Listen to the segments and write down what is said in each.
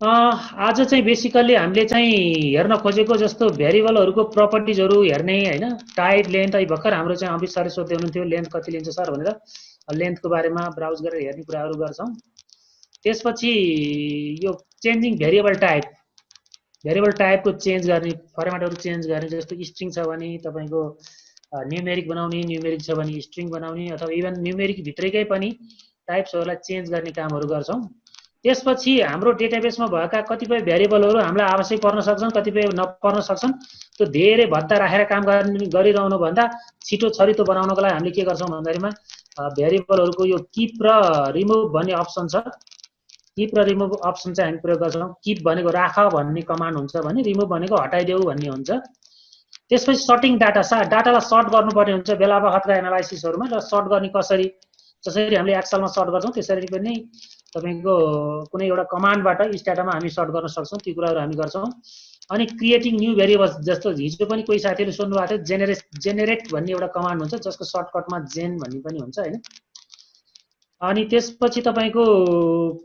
आज चाहिँ बेसिकल्ली हामीले चाहिँ हेर्न खोजेको जस्तो भेरिएबलहरूको प्रपर्टिजहरू हेर्ने होइन, टाइप लेन्थ। अहिले भर्खर हाम्रो चाहिँ अमृत सरले सोध्दै हुनुहुन्थ्यो लेन्थ कति लिन्छ सर भनेर। लेन्थको बारेमा ब्राउज गरेर हेर्ने कुराहरू गर्छौँ। त्यसपछि यो चेन्जिङ भेरिएबल टाइपको चेन्ज गर्ने, फर्मेटहरू चेन्ज गर्ने, जस्तो स्ट्रिङ छ भने तपाईँको न्युमेरिक बनाउने, न्युमेरिक छ भने स्ट्रिङ बनाउने, अथवा इभन न्युमेरिक भित्रैकै पनि टाइप्सहरूलाई चेन्ज गर्ने कामहरू गर्छौँ। त्यसपछि हाम्रो डेटाबेसमा भएका कतिपय भेरिएबलहरू हामीलाई आवश्यक पर्न सक्छन्, कतिपय नपर्न सक्छन्। त्यो धेरै भद्दा राखेर काम गरिरहनु भन्दा छिटो छरितो बनाउनको लागि हामीले के गर्छौँ भन्दाखेरिमा भेरिएबलहरूको यो किप र रिमुभ भन्ने अप्सन छ। किप र रिमुभ अप्सन चाहिँ हामी प्रयोग गर्छौँ। किप भनेको राख भन्ने कमान्ड हुन्छ भने रिमुभ भनेको हटाइदेऊ भन्ने हुन्छ। त्यसपछि सर्टिङ डाटालाई सर्ट गर्नुपर्ने हुन्छ बेला बखतका एनालाइसिसहरूमा। र सर्ट गर्ने कसरी, जसरी हामीले एक्सेलमा सर्ट गर्छौँ त्यसरी पनि तपाईँको कुनै एउटा कमान्डबाट स्ट्याटामा हामी सर्ट गर्न सक्छौँ। ती कुराहरू हामी गर्छौँ। अनि क्रिएटिङ न्यू भेरिएबल्स, जस्तो हिजो पनि कोही साथीहरूले सोध्नुभएको थियो, जेनेरेट भन्ने एउटा कमान्ड हुन्छ जसको सर्टकटमा जेन भन्ने पनि हुन्छ होइन। अनि त्यसपछि तपाईँको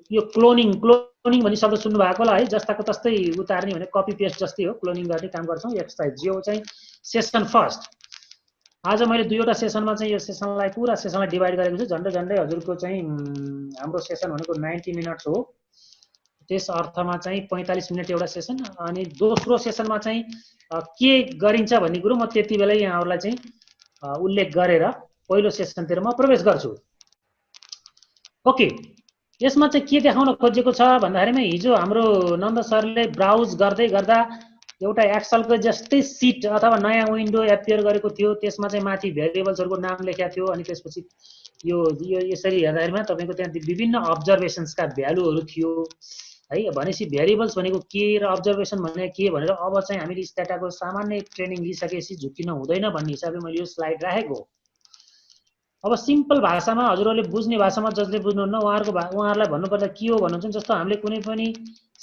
यो क्लोनिङ भन्ने शब्द सुन्नु भएको होला है, जस्ताको तस्तै उतार्ने भने कपी पेस्ट जस्तै हो, क्लोनिङ गर्ने काम गर्छौँ। एक्सर्साइज जो चाहिँ सेसन फर्स्ट। आज मैले दुईवटा सेसनमा चाहिँ यो सेसनलाई पुरा सेसनलाई डिभाइड गरेको छु। झन्डै हजुरको चाहिँ हाम्रो सेसन भनेको 90 मिनट्स हो। त्यस अर्थमा चाहिँ 45 मिनट एउटा सेसन। अनि दोस्रो सेसनमा चाहिँ के गरिन्छ भन्ने कुरो म त्यति बेलै यहाँहरूलाई चाहिँ उल्लेख गरेर पहिलो सेसनतिर म प्रवेश गर्छु। ओके, यसमा चाहिँ के देखाउन खोजेको छ भन्दाखेरिमा हिजो हाम्रो नन्द सरले ब्राउज गर्दै गर्दा एउटा एक्सेलको जस्तै सिट अथवा नयाँ विन्डो एपियर गरेको थियो। त्यसमा चाहिँ माथि भेरिएबल्सहरूको नाम लेखेको थियो। अनि त्यसपछि यो यसरी हेर्दाखेरिमा तपाईँको त्यहाँ विभिन्न अब्जर्भेसन्सका भ्यालुहरू थियो है। भनेपछि भेरिएबल्स भनेको के र अब्जर्भेसन भनेको के भनेर अब चाहिँ हामीले स्ट्याटाको सामान्य ट्रेनिङ लिइसकेपछि झुक्किन हुँदैन भन्ने हिसाबले मैले यो स्लाइड राखेको। अब सिम्पल भाषामा हजुरहरूले बुझ्ने भाषामा जसले बुझ्नुहुन्न उहाँहरूलाई भन्नुपर्दा के हो भन्नुहुन्छ, जस्तो हामीले कुनै पनि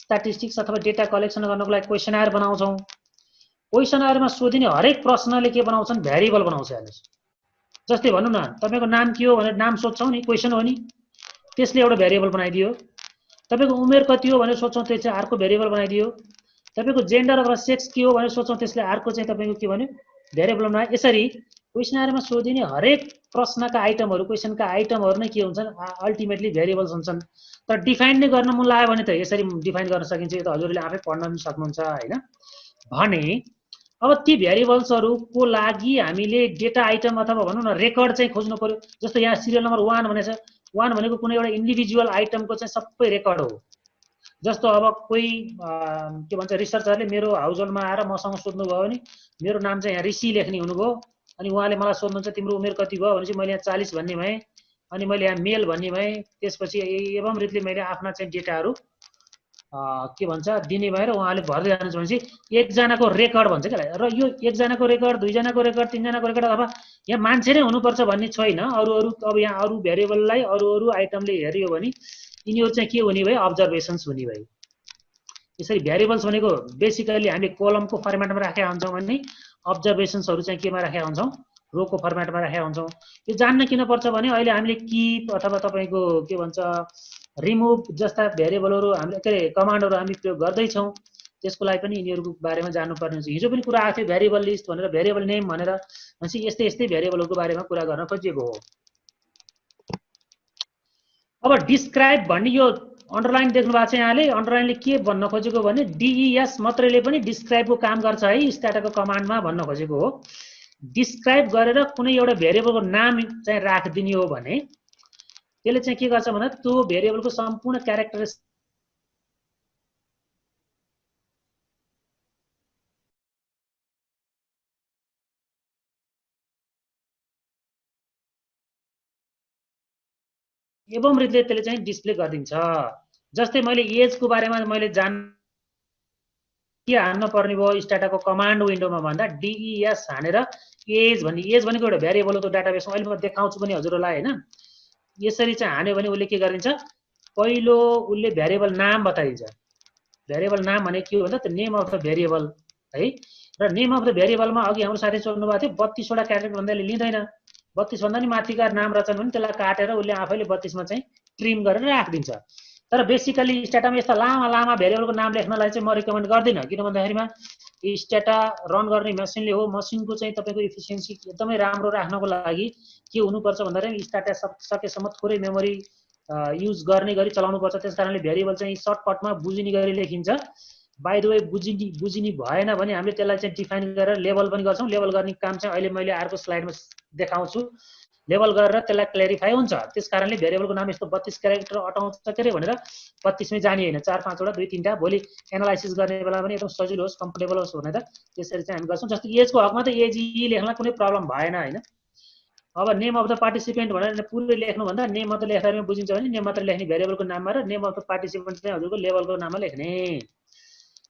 स्ट्याटिस्टिक्स अथवा डेटा कलेक्सन गर्नको लागि क्वेसनआयर बनाउँछौँ। क्वेसनआयरमा सोधिने हरेक प्रश्नले के बनाउँछन्, भेरिएबल बनाउँछ। हेर्नुहोस्, जस्तै भनौँ न तपाईँको नाम के हो भनेर नाम सोध्छौँ नि, क्वेसन हो नि, त्यसले एउटा भेरिएबल बनाइदियो। तपाईँको उमेर कति हो भनेर सोध्छौँ, त्यो चाहिँ अर्को भेरिएबल बनाइदियो। तपाईँको जेन्डर अथवा सेक्स के हो भनेर सोध्छौँ, त्यसले अर्को चाहिँ तपाईँको के भन्यो, भेरिएबल बनायो। यसरी क्वेसनआयरमा सोधिने हरेक प्रश्नका आइटमहरू, क्वेसनका आइटमहरू नै के हुन्छन्, अल्टिमेटली भेरिएबल्स हुन्छन्। तर डिफाइन नै गर्न मन लाग्यो भने त यसरी डिफाइन गर्न सकिन्छ। यो त हजुरले आफै पढ्न पनि सक्नुहुन्छ होइन। भने अब ती भेरिएबल्सहरूको लागि हामीले डेटा आइटम अथवा भनौँ न रेकर्ड चाहिँ खोज्नु पर्यो। जस्तो यहाँ सिरियल नम्बर 1 भनेको छ। 1 भनेको कुनै एउटा इन्डिभिजुअल आइटमको चाहिँ सबै रेकर्ड हो। जस्तो अब कोही के भन्छ, रिसर्चरले मेरो हाउस होल्डमा आएर मसँग सोध्नुभयो भने मेरो नाम चाहिँ यहाँ ऋषि लेख्ने हुनुभयो। अनि उहाँले मलाई सोध्नुहुन्छ तिम्रो उमेर कति भयो भनेपछि मैले यहाँ 40 भन्ने भएँ। अनि मैले यहाँ मेल भन्ने भएँ। त्यसपछि एवं रीतिले मैले आफ्ना चाहिँ डेटाहरू के भन्छ दिने भएर उहाँले भर्दै जानुहुन्छ भनेपछि एकजनाको रेकर्ड भन्छ क्या। र यो एकजनाको रेकर्ड, दुईजनाको रेकर्ड, तीनजनाको रेकर्ड अथवा यहाँ मान्छे नै हुनुपर्छ भन्ने छैन। अरू अब यहाँ अरू भेरिएबललाई अरू आइटमले हेऱ्यो भने यिनीहरू चाहिँ के हुने भयो, अब्जर्भेसन्स हुने भयो। यसरी भेरिएबल्स भनेको बेसिकली हामीले कोलमको फर्मेटमा राखेका हुन्छौँ भने अब्जर्भेसन्सहरू चाहिँ केमा राखेका हुन्छौँ, रोको फर्मेटमा राखेका हुन्छौँ। यो जान्न किन पर्छ भने अहिले हामीले किप अथवा तपाईँको के भन्छ रिमुभ जस्ता भेरिएबलहरू हामीले के अरे कमान्डहरू हामी प्रयोग गर्दैछौँ। त्यसको लागि पनि यिनीहरूको बारेमा जान्नुपर्ने हुन्छ। हिजो पनि कुरा आएको थियो भेरिएबल लिस्ट भनेर, भेरिएबल नेम भनेर। भनेपछि यस्तै भेरिएबलहरूको बारेमा कुरा गर्न खोजिएको हो। अब डिस्क्राइब भन्ने यो अन्डरलाइन देख्नु भएको छ यहाँले। अन्डरलाइनले के भन्न खोजेको भने डिइएस मात्रैले पनि डिस्क्राइबको काम गर्छ है स्ट्याटाको कमान्डमा भन्न खोजेको हो। डिस्क्राइब गरेर कुनै एउटा भेरिएबलको नाम चाहिँ राखिदिने हो भने त्यसले चाहिँ के गर्छ भन्दा त्यो भेरिएबलको सम्पूर्ण क्यारेक्टरिस्टिक एवं रीतिले त्यसले चाहिँ डिस्प्ले गरिदिन्छ। जस्तै मैले एजको बारेमा मैले के हान्न पर्ने भयो स्ट्याटाको कमान्ड विन्डोमा भन्दा डिइएस हानेर एज भनेको एउटा भेरिएबल हो। त्यो डाटाबेसमा अहिले म देखाउँछु पनि हजुरहरूलाई होइन। यसरी चाहिँ हान्यो भने उसले के गरिन्छ, पहिलो उसले भेरिएबल नाम बताइदिन्छ। भेरिएबल नाम भनेको के हो भन्दा the name of the variable है। र नेम अफ द भेरिएबलमा अघि हाम्रो साथी सोध्नु भएको थियो 32वटा क्यारेक्टर भन्दा लिँदैन। 32 भन्दा नि माथिका नाम रचन भने त्यसलाई काटेर उसले आफैले 32मा चाहिँ ट्रिम गरेर राखिदिन्छ। तर बेसिकली स्ट्याटामा यस्ता लामा लामा भेरिएबलको नाम लेख्नलाई चाहिँ म रिकमेन्ड गर्दिनँ, किन भन्दाखेरिमा स्ट्याटा रन गर्ने मेसिनले हो, मसिनको चाहिँ तपाईँको इफिसियन्सी एकदमै राम्रो राख्नको लागि के हुनुपर्छ भन्दाखेरि स्ट्याटा सकेसम्म थोरै मेमोरी युज गर्ने गरी चलाउनुपर्छ। त्यस कारणले भेरिएबल चाहिँ सर्टकटमा बुझिने गरी लेखिन्छ। बाइ द वे बुझिने भएन भने हामीले त्यसलाई चाहिँ डिफाइन गरेर लेबल पनि गर्छौँ। लेबल गर्ने काम चाहिँ अहिले मैले अर्को स्लाइडमा देखाउँछु। लेबल गरेर त्यसलाई क्ल्यारिफाई हुन्छ। त्यस कारणले भेरिएबलको नाम यस्तो 32 क्यारेक्टर अटाउँछ के अरे भनेर 32मै जाने होइन, 4-5 वटा 2-3टा भोलि एनालाइसिस गर्ने बेला पनि एकदम सजिलो होस्, कम्फर्टेबल होस् भनेर त्यसरी चाहिँ हामी गर्छौँ। जस्तो एजको हकमा त एजी लेख्न कुनै प्रब्लम भएन होइन। अब नेम अफ द पार्टिसिपेन्ट भनेर पुरै लेख्नुभन्दा नेम मात्र लेख्दा बुझिन्छ भने नेम मात्र लेख्ने भेरिएबलको नाममा, र नेम अफ द पार्टिसिपेन्ट चाहिँ हजुरको लेभलको नाममा लेख्ने।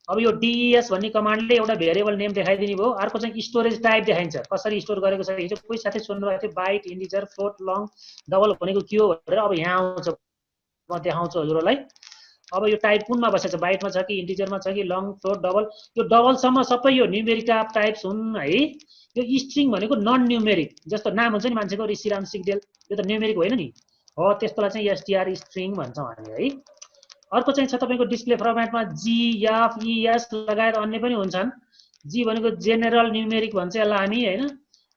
अब यो डिएस भन्ने कमान्डले एउटा भेरिएबल नेम देखाइदिने भयो। अर्को चाहिँ स्टोरेज टाइप देखाइन्छ, कसरी स्टोर गरेको छ। हिजो कोही साथी सोध्नुभएको थियो byte, integer, float, long, double भनेको के हो भनेर। अब यहाँ आउँछ, म देखाउँछु हजुरहरूलाई। अब यो टाइप कुनमा बसेको छ, बाइटमा छ कि इन्टिजरमा छ कि लङ, फ्लोट, डबल। यो डबलसम्म सबै यो न्युमेरिक टाइप्स हुन् है। यो स्ट्रिङ भनेको नन न्युमेरिक, जस्तो नाम हुन्छ नि मान्छेको ऋषिराम सिग्देल, यो त न्युमेरिक होइन नि हो, त्यस्तोलाई चाहिँ एसटीआर स्ट्रिङ भन्छौँ हामी है। अर्को चाहिँ छ तपाईँको डिस्प्ले फर्मेटमा जी, एफ, इएस लगायत अन्य पनि हुन्छन्। जी भनेको जेनरल न्युमेरिक भन्छ यसलाई हामी होइन।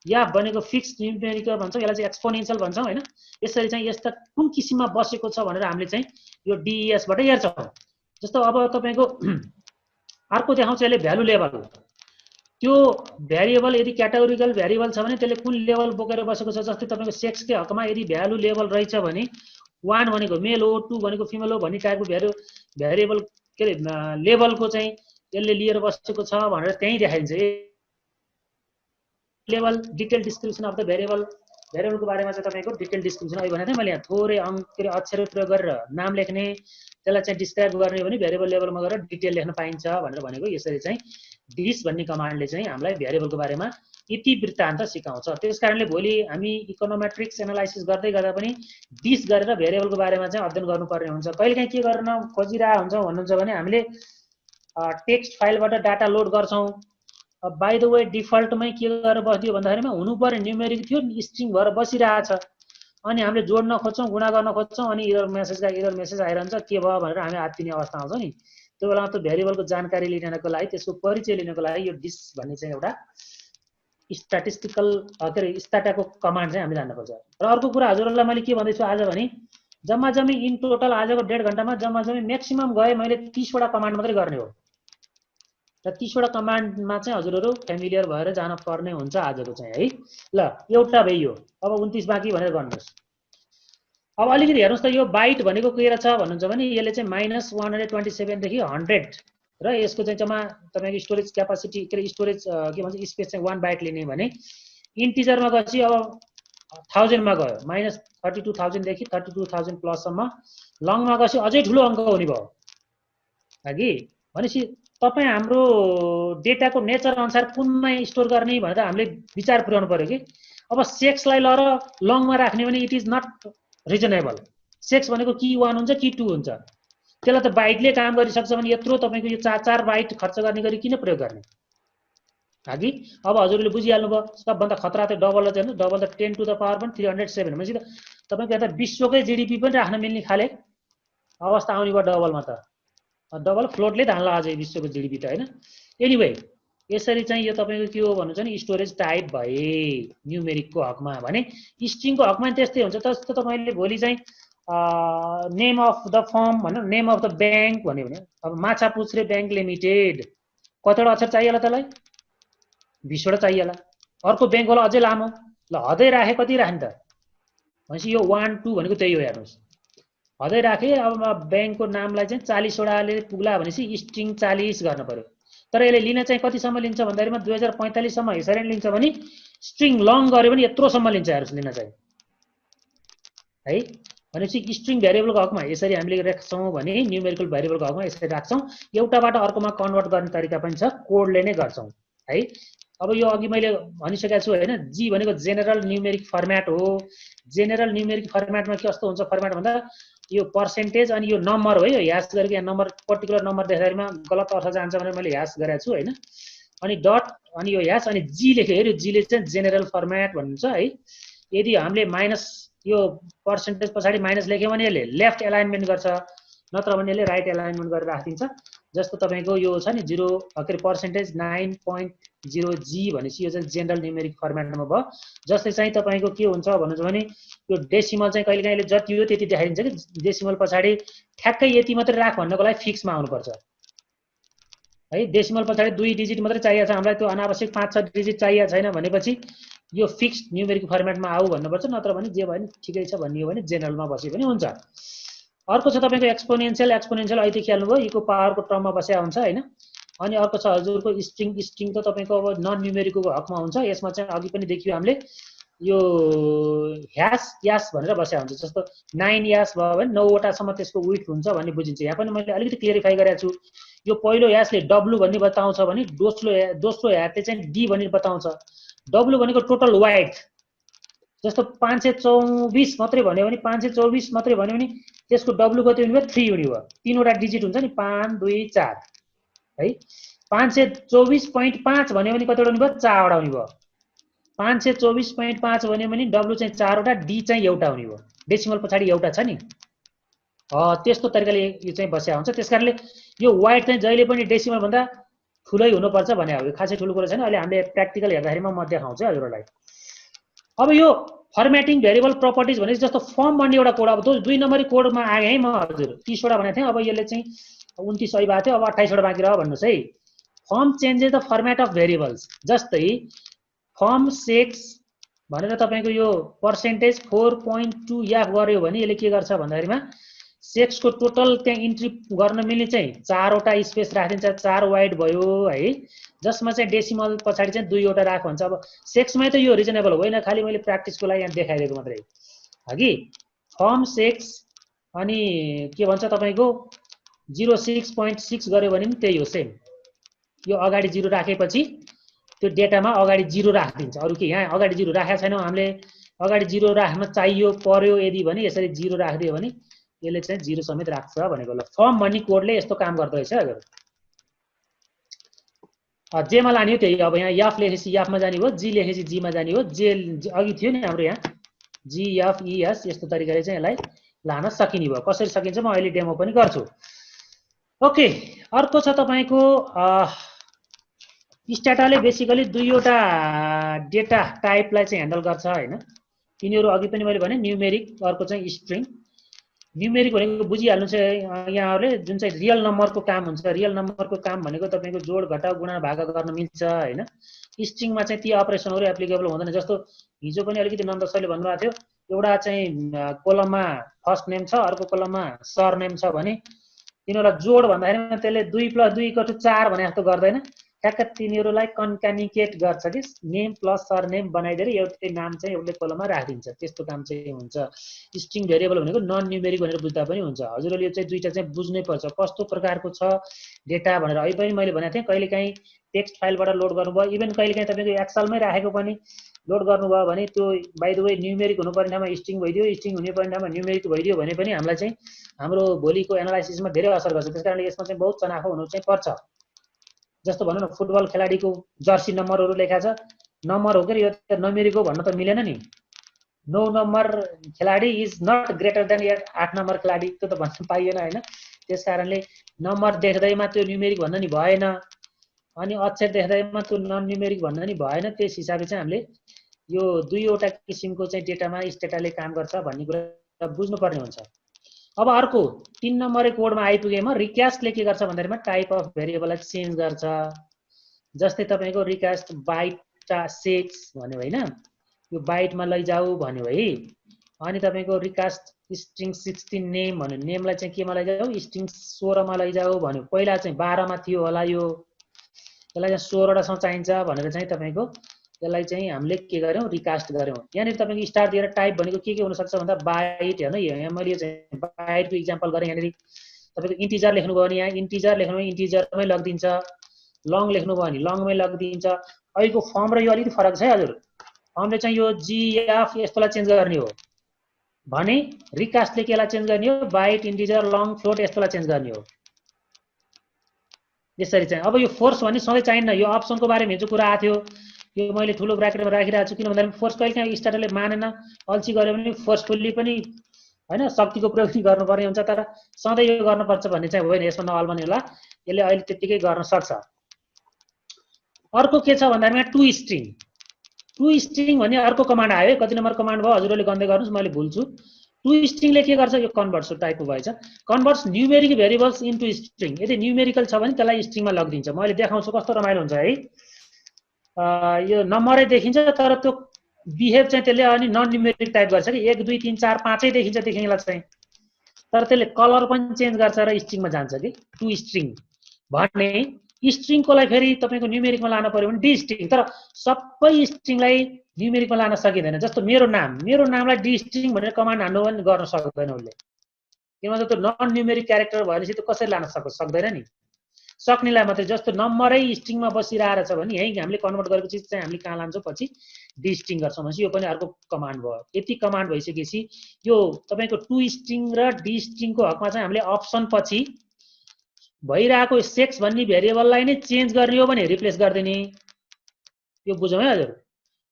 एफ भनेको फिक्स्ड न्युमेरिक भन्छौँ, यसलाई चाहिँ एक्सपोनेन्सियल भन्छौँ होइन। यसरी चाहिँ यस्ता कुन किसिममा बसेको छ भनेर हामीले चाहिँ यो डिएसबाट हेर्छौँ। जस्तो अब तपाईँको अर्को देखाउँछ यसले भ्यालु लेभल। त्यो भेरिएबल यदि क्याटेगोरिकल भेरिएबल छ भने त्यसले कुन लेभल बोकेर बसेको छ। जस्तै तपाईँको सेक्सकै हकमा यदि भ्यालु लेभल रहेछ भने 1 भनेको मेल हो, 2 भनेको फिमेल हो भन्ने टाइपको भेरिएबल के अरे लेभलको चाहिँ यसले लिएर बसेको छ भनेर त्यहीँ देखाइन्छ। Level detail description of the भेरिएबलको बारेमा चाहिँ तपाईँको डिटेल डिस्क्रिप्सन अहिले भने मैले यहाँ थोरै के अरे अक्षर प्रयोग गरेर नाम लेख्ने, त्यसलाई चाहिँ डिस्क्राइब गर्ने भने भेरिएबल लेभलमा गएर डिटेल लेख्न पाइन्छ भनेर भनेको। यसरी चाहिँ डिस भन्ने कमान्डले चाहिँ हामीलाई भेरिएबलको बारेमा इतिवृत्तान्त सिकाउँछ। त्यस कारणले भोलि हामी इकोनोमेट्रिक्स एनालाइसिस गर्दै गर्दा पनि डिस गरेर भेरिएबलको बारेमा चाहिँ अध्ययन गर्नुपर्ने हुन्छ। कहिलेकाहीँ के गर्न खोजिरहेको हुन्छौँ भन्नुहुन्छ भने हामीले टेक्स्ट फाइलबाट डाटा लोड गर्छौँ। बाई द वे डिफल्टमै के गरेर बस्दियो भन्दाखेरिमा हुनुपर्ने न्युमेरिक थियो स्ट्रिङ भएर बसिरहेछ। अनि हामीले जोड्न खोज्छौँ, गुणा गर्न खोज्छौँ, अनि एरर मेसेज आइरहन्छ के भयो भनेर हामी आत्तिने अवस्था आउँछ नि। त्यो बेलामा त भेरिएबलको जानकारी लिनको लागि, त्यसको परिचय लिनको लागि यो डिस भन्ने चाहिँ एउटा स्ट्याटिस्टिकल के अरे स्ट्याटाको कमान्ड चाहिँ हामी जान्नुपर्छ। र अर्को कुरा हजुरहरूलाई मैले के भन्दैछु आज भने जम्मा जम्मी इन टोटल आजको 1.5 घन्टामा जम्मा जम्मी म्याक्सिमम गए मैले 30 वटा कमान्ड मात्रै गर्ने हो। र 30 वटा कमान्डमा चाहिँ हजुरहरू फ्यामिलियर भएर जान पर्ने हुन्छ आजको चाहिँ है। ल एउटा भइयो, अब 29 बाँकी भनेर गर्नुहोस्। अब अलिकति हेर्नुहोस् त यो बाइट भनेको के रहेछ भन्नुहुन्छ भने यसले चाहिँ -127 देखि 100 र यसको चाहिँ जम्मा तपाईँको स्टोरेज क्यापासिटी के अरे स्टोरेज के भन्छ स्पेस चाहिँ 1 बाइट लिने भने इन्टिजरमा गएपछि अब 1000 मा गयो, -32,000 देखि 32,000 प्लससम्म। लङमा गएपछि अझै ठुलो अङ्क हुने भयो कि भनेपछि तपाईँ हाम्रो डेटाको नेचर अनुसार कुनमा स्टोर गर्ने भनेर हामीले विचार पुर्याउनु पर्यो कि। अब सेक्सलाई लर लङमा राख्ने भने it is not reasonable. Sex भनेको कि 1 हुन्छ कि 2 हुन्छ, त्यसलाई त बाइटले काम गरिसक्छ भने यत्रो तपाईँको यो 4 बाइट खर्च गर्ने गरी किन प्रयोग गर्ने कि। अब हजुरले बुझिहाल्नु भयो सबभन्दा खतरा त डबल चाहिँ डबल त 10 टु द पावर पनि 307 भनेपछि त तपाईँको यता विश्वकै जिडिपी पनि राख्न मिल्ने खाले अवस्था आउने भयो डबलमा त। डबल फ्लोटले धान्ला अझै विश्वको जिडिपी त होइन। एनिवे यसरी चाहिँ यो तपाईँको के हो भन्नुहुन्छ नि स्टोरेज टाइप भए न्युमेरिकको हकमा। भने स्ट्रिङको हकमा त्यस्तै हुन्छ। जस्तो तपाईँले भोलि चाहिँ नेम अफ द फर्म भनेर नेम अफ द ब्याङ्क भन्यो भने अब माछा पुच्छ्रे ब्याङ्क लिमिटेड कतिवटा अक्षर चाहिएला त्यसलाई 20 वटा चाहिएला। अर्को ब्याङ्क होला अझै लामो, ल हदै राखे कति राख्ने त भनेपछि यो 1 2 भनेको त्यही हो हेर्नुहोस्। हदै राखे अब ब्याङ्कको नामलाई चाहिँ 40 वटाले पुग्ला भनेपछि स्ट्रिङ 40 गर्न पर्यो। तर यसले लिन चाहिँ कतिसम्म लिन्छ भन्दाखेरिमा 2045 सम्म यसरी लिन्छ भने स्ट्रिङ लङ गर्यो भने यत्रोसम्म लिन्छ हेर्नुहोस् लिन चाहिँ है। भनेपछि स्ट्रिङ भेरिएबलको हकमा यसरी हामीले राख्छौँ भने न्युमेरिकल भेरिएबलको हकमा यसरी राख्छौँ। एउटाबाट अर्कोमा कन्भर्ट गर्ने तरिका पनि छ, कोडले नै गर्छौँ है। अब यो अघि मैले भनिसकेको छु होइन, जी भनेको जेनरल न्युमेरिक फर्मेट हो। जेनरल न्युमेरिक फर्मेटमा के कस्तो हुन्छ फर्मेट भन्दा यो पर्सेन्टेज अनि यो नम्बर हो। यो ह्यास गरेको यहाँ नम्बर पर्टिकुलर नम्बर देख्दाखेरिमा गलत अर्थ जान्छ भनेर मैले ह्यास गरेको छु होइन। अनि डट अनि यो ह्यास अनि जी लेख्यो हेऱ्यो, जीले चाहिँ जेनरल फर्मेट भन्नुहुन्छ है। यदि हामीले माइनस यो पर्सेन्टेज पछाडि माइनस लेख्यो भने यसले लेफ्ट एलाइनमेन्ट गर्छ, नत्र भने यसले राइट एलाइनमेन्ट गरेर राखिदिन्छ। जस्तो तपाईँको यो छ नि 0 के अरे पर्सेन्टेज 9.0G भनेपछि यो चाहिँ जेनरल न्युमेरिक फर्मेटमा भयो। जसले चाहिँ तपाईँको के हुन्छ भन्नुहुन्छ भने यो डेसिमल चाहिँ कहिलेकाहीँ जति हो त्यति देखाइदिन्छ कि डेसिमल पछाडि ठ्याक्कै यति मात्रै राख भन्नको लागि फिक्समा आउनुपर्छ है। डेसिमल पछाडि 2 डिजिट मात्रै चाहिएको छ हामीलाई, त्यो अनावश्यक 5-6 डिजिट चाहिएको छैन भनेपछि यो फिक्स्ड न्युमेरिक फर्मेटमा आऊ भन्नुपर्छ। नत्र भने जे भयो नि ठिकै छ भन्ने हो भने जेनरलमा बसे पनि हुन्छ। अर्को छ तपाईँको एक्सपोनेन्शियल अहिले खेल्नुभयो योको पावरको टर्ममा बसेको हुन्छ हैन। अनि अर्को छ हजुरको स्ट्रिङ त तपाईँको अब नन न्युमेरिकको हकमा हुन्छ। यसमा चाहिँ अघि पनि देखियो हामीले यो ह्यास यास भनेर बसेको हुन्छ। जस्तो 9 यास भयो भने 9 वटासम्म त्यसको विड्थ हुन्छ भन्ने बुझिन्छ। यहाँ पनि मैले अलिकति क्लियरिफाई गरेको छु। यो पहिलो यासले W भन्ने बताउँछ भने दोस्रो ह्यासले चाहिँ D भन्ने बताउँछ। W भनेको टोटल वाइड। जस्तो 524 मात्रै भन्यो भने 524 मात्रै भन्यो भने त्यसको W कति हुने भयो 3 हुने भयो। 3 वटा डिजिट हुन्छ नि 5 2 4 है। 524.5 भन्यो भने कतिवटा हुने भयो 4 वटा हुने भयो। 524.5 भन्यो भने W चाहिँ 4 वटा D चाहिँ एउटा हुने भयो। डेसिमल पछाडि एउटा छ नि त्यस्तो तरिकाले यो चाहिँ बस्या हुन्छ। त्यसकारणले यो वाइड चाहिँ जहिले पनि डेसिमल भन्दा ठुलै हुनुपर्छ भने हो। यो खासै ठुलो कुरा छैन। अहिले हामीले प्र्याक्टिकल हेर्दाखेरिमा म देखाउँछु हजुरहरूलाई। अब यो फर्मेटिङ भेरिएबल प्रपर्टिज भनेपछि जस्तो फर्म भन्ने एउटा कोड, अब 2 नम्बरी कोडमा आए है म हजुर 30 वटा भनेको थिएँ। अब यसले चाहिँ 29 सही भएको थियो। अब 28 वटा बाँकी रह्यो भन्नुहोस् है। Form changes the format of variables. जस्तै फर्म सेक्स भनेर तपाईँको यो पर्सेन्टेज 4.2 याफ गर्यो भने यसले के गर्छ भन्दाखेरिमा सेक्सको टोटल त्यहाँ इन्ट्री गर्न मिल्ने चाहिँ 4 वटा स्पेस राखिदिन्छ। 4 वाइड भयो है। जसमा चाहिँ डेसिमल पछाडि चाहिँ 2 वटा राख भन्छ। अब सेक्समै त यो रिजनेबल होइन, खालि मैले प्र्याक्टिसको लागि यहाँ देखाइदिएको मात्रै हगि। फर्म सेक्स अनि के भन्छ तपाईँको 06.6 गर्यो भने पनि त्यही हो सेम। यो अगाडि 0 राखेपछि त्यो डेटामा अगाडि 0 राखिदिन्छ। अरू के यहाँ अगाडि 0 राखेको छैनौँ हामीले, अगाडि 0 राख्न चाहियो पर्यो यदि भने यसरी 0 राखिदियो भने यसले चाहिँ 0 समेत राख्छ भनेको ल। फर्म भन्ने कोडले यस्तो काम गर्दो रहेछ हजुर। जेमा लाने हो त्यही। अब यहाँ याफ लेखेपछि याफमा जाने हो, जी लेखेपछि जीमा जाने हो। जे अघि थियो नि हाम्रो यहाँ GFES यस्तो तरिकाले चाहिँ यसलाई लान सकिने भयो। कसरी सकिन्छ म अहिले डेमो पनि गर्छु। ओके अर्को छ तपाईँको स्ट्याटाले बेसिकली 2 वटा डेटा टाइपलाई चाहिँ ह्यान्डल गर्छ हैन। तिनीहरू अघि पनि मैले भने न्युमेरिक, अर्को चाहिँ स्ट्रिङ। न्युमेरिक भनेको बुझिहाल्नु चाहिँ यहाँहरूले जुन चाहिँ रियल नम्बरको काम हुन्छ। रियल नम्बरको काम भनेको तपाईँको जोड घटाउ गुणा भागा गर्न मिल्छ हैन। स्ट्रिङमा चाहिँ ती अपरेसनहरू एप्लिकेबल हुँदैन। जस्तो हिजो पनि अलिकति नन्द सरले भन्नुभएको थियो एउटा चाहिँ कोलममा फर्स्ट नेम छ अर्को कोलममा सर नेम छ भने तिनीहरूलाई जोड भन्दाखेरि त्यसले 2 + 2 = 4 भने जस्तो गर्दैन। ठ्याक्क तिनीहरूलाई कन्क्यानिकेट गर्छ कि नेम प्लस सर नेम बनाइदिएर एउटै नाम चाहिँ एउटै कोलममा राखिदिन्छ। त्यस्तो काम चाहिँ हुन्छ। स्ट्रिङ भेरिएबल भनेको नन न्युमेरिक भनेर बुझ्दा पनि हुन्छ। हजुरहरूले यो चाहिँ दुईटा चाहिँ बुझ्नै पर्छ कस्तो प्रकारको छ डेटा भनेर। अहिले पनि मैले भनेको थिएँ कहिलेकाहीँ टेक्स्ट फाइलबाट लोड गर्नुभयो, इभन कहिलेकाहीँ तपाईँको एक्सेलमै राखेको पनि लोड गर्नुभयो भने त्यो बाइ द वे न्युमेरिक हुनुपर्ने ठाउँमा स्ट्रिङ भइदियो, स्ट्रिङ हुनुपर्ने ठाउँमा न्युमेरिक भइदियो भने पनि हामीलाई चाहिँ हाम्रो भोलिको एनालाइसिसमा धेरै असर गर्छ। त्यसकारणले यसमा चाहिँ बहुत चनाखो हुनु चाहिँ पर्छ। जस्तो भनौँ न फुटबल खेलाडीको जर्सी नम्बरहरू लेखा छ, नम्बर हो कि यो त न्युमेरिक हो भन्न त मिलेन नि। 9 नम्बर खेलाडी is not greater than 8 number खेलाडी, त्यो त भन्न पाइएन हैन। त्यसकारणले नम्बर देख्दैमा त्यो न्युमेरिक भन्न नि भएन, अनि अक्षर देख्दैमा त्यो नन न्युमेरिक भन्न नि भएन। त्यस हिसाबले चाहिँ हामीले यो 2 वटा किसिमको चाहिँ डेटामा स्ट्याटाले काम गर्छ भन्ने कुरा बुझ्नुपर्ने हुन्छ। अब अर्को 3 नम्बरे कोडमा आइपुगे म रिक्यास्टले के गर्छ भन्दाखेरिमा टाइप अफ भेरिएबललाई चेन्ज गर्छ। जस्तै तपाईको रिक्यास्ट बाइट 6 भन्यो हैन, यो बाइटमा लैजाऊ भन्यो है। अनि तपाईको रिक्यास्ट स्ट्रिङ 16 नेम भन्यो, नेमलाई चाहिँ केमा लैजाऊ स्ट्रिङ 16 मा लैजाऊ भन्यो। पहिला चाहिँ 12 मा थियो होला, यो यसलाई चाहिँ 16 वटासम्म चाहिन्छ भनेर चाहिँ तपाईको यसलाई चाहिँ हामीले के गर्यौं रिकास्ट गर्यौं। यहाँनिर तपाईको स्टार दिएर टाइप भनेको के हुन सक्छ भन्दा बाइट हैन। यहाँ मैले चाहिँ बाइटको एक्जाम्पल गरे। यहाँनिर तपाईको इन्टिजर लेख्नुभयो भने यहाँ इन्टिजर लेख्नु भने इन्टिजरमै लगिदिन्छ, लङ लेख्नुभयो भने लङमै लगिदिन्छ। अहिलेको फर्म र यो अलिकति फरक छ है हजुर। फर्मले चाहिँ यो जीएफ यस्तोलाई चेन्ज गर्ने हो भने रिकास्टले केलाई चेन्ज गर्ने हो बाइट इन्टिजर लङ फ्लोट यस्तोलाई चेन्ज गर्ने हो। यसरी चाहिँ अब यो फोर्स भन्ने सधैँ चाहिन्न। यो अप्सनको बारेमा हिजो कुरा आएको थियो, यो मैले ठुलो ब्राकेटमा राखिरहेको छु किन भन्दा फोर्स कहिलेकाहीँ स्ट्याटरले मानेन अल्छी गर्यो भने फोर्सफुल्ली पनि हैन, शक्तिको प्रयोग पनि गर्नुपर्ने हुन्छ, तर सधैँ यो गर्नुपर्छ भन्ने चाहिँ होइन, यसमा नअल्मने होला, यसले अहिले त्यतिकै गर्न सक्छ। अर्को के छ भन्दाखेरिमा टु स्ट्रिङ। टु स्ट्रिङ भन्ने अर्को कमान्ड आयो है, कति नम्बर कमान्ड भयो हजुरहरूले गर्दै गर्नुहोस्, मैले भुल्छु। टु स्ट्रिङले के गर्छ, यो कन्भर्ट्स टाइपको भएछ, converts numeric variables into string. यदि न्युमेरिकल छ भने त्यसलाई स्ट्रिङमा लगिदिन्छ। मैले देखाउँछु कस्तो रमाइलो हुन्छ है। यो नम्बरै देखिन्छ तर त्यो बिहेभ चाहिँ त्यसले अनि नन न्युमेरिक टाइप गर्छ कि 1 2 3 4 5 देखिन्छ देखिएला चाहिँ, तर त्यसले कलर पनि चेन्ज गर्छ र स्ट्रिङमा जान्छ कि। टु स्ट्रिङ भने स्ट्रिङकोलाई फेरि तपाईको न्युमेरिकमा लान पर्यो भने डी स्ट्रिङ, तर सबै स्ट्रिङलाई न्युमेरिकमा लान सकिँदैन। जस्तो मेरो नामलाई डी स्ट्रिङ भनेर कमान्ड हान्नु पनि गर्न सक्दैन उसले, किनभने त्यो नन न्युमेरिक क्यारेक्टर भएपछि त्यो कसरी लान सक्दैन नि, सक्नेलाई मात्रै। जस्तो नम्बरै स्ट्रिङमा बसिरहेको छ भने यही हामीले कन्भर्ट गरेको चिज चाहिँ हामीले कहाँ लान्छौँ, पछि डी स्ट्रिङ गर्छौँ भनेपछि यो पनि अर्को कमान्ड भयो। यति कमान्ड भइसकेपछि यो तपाईको टु स्ट्रिङ र डी स्ट्रिङको हकमा चाहिँ हामीले अप्सन पछि भइरहेको सेक्स भन्ने भेरिएबललाई नै चेन्ज गर्ने हो भने रिप्लेस गरिदिने, यो बुझौँ है हजुर।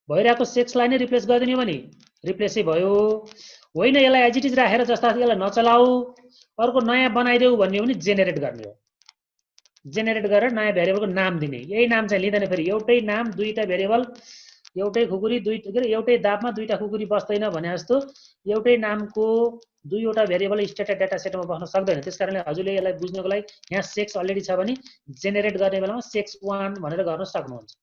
भइरहेको सेक्सलाई नै रिप्लेस गरिदिने हो भने रिप्लेसै भयो, होइन यसलाई एज इट इज राखेर जस्ता यसलाई नचलाऊ अर्को नयाँ बनाइदेऊ भन्ने हो भने जेनेरेट गर्ने हो। जेनेरेट गरेर नयाँ भेरिएबलको नाम दिने, यही नाम चाहिँ लिँदैन फेरि, एउटै नाम दुईटा भेरिएबल, एउटै खुकुरी एउटै दापमा दुईटा खुकुरी बस्दैन भने जस्तो एउटै नामको दुईवटा भेरिएबल स्ट्याटिक डाटा सेटमा बस्न सक्दैन। त्यसकारणले हजुरले यसलाई बुझ्नको लागि यहाँ सेक्स अलरेडी छ भने जेनेरेट गर्ने बेलामा sex1 भनेर गर्न सक्नुहुन्छ।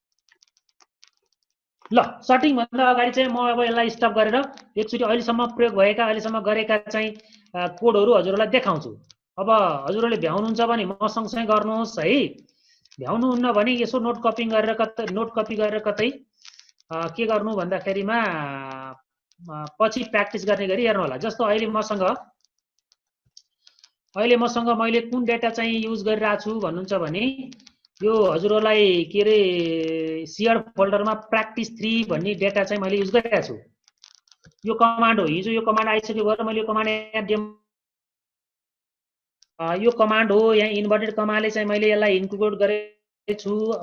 ल सर्टिङ भन्दा अगाडि चाहिँ म अब यसलाई स्टप गरेर एकचोटि अहिलेसम्म प्रयोग भएका अहिलेसम्म गरेका चाहिँ कोडहरू हजुरहरूलाई देखाउँछु। अब हजुरहरूले भ्याउनुहुन्छ भने म सँगसँगै गर्नुहोस् है, भ्याउनुहुन्न भने यसो नोट कपी गरेर कतै के गर्नु भन्दाखेरिमा पछि प्र्याक्टिस गर्ने गरी हेर्नु होला। जस्तो अहिले मसँग मैले कुन डेटा चाहिँ युज गरिरहेको छु भन्नुहुन्छ भने यो हजुरहरूलाई के अरे शेयर्ड फोल्डरमा practice3 भन्ने डेटा चाहिँ मैले युज गरिरहेको छु। यो कमान्ड हो, हिजो यो कमान्ड आइसक्यो भएर मैले यो कमान्ड यो कमान्ड हो, यहाँ इन्भर्टेड कमाले चाहिँ मैले यसलाई इन्क्लुड गरेको छु,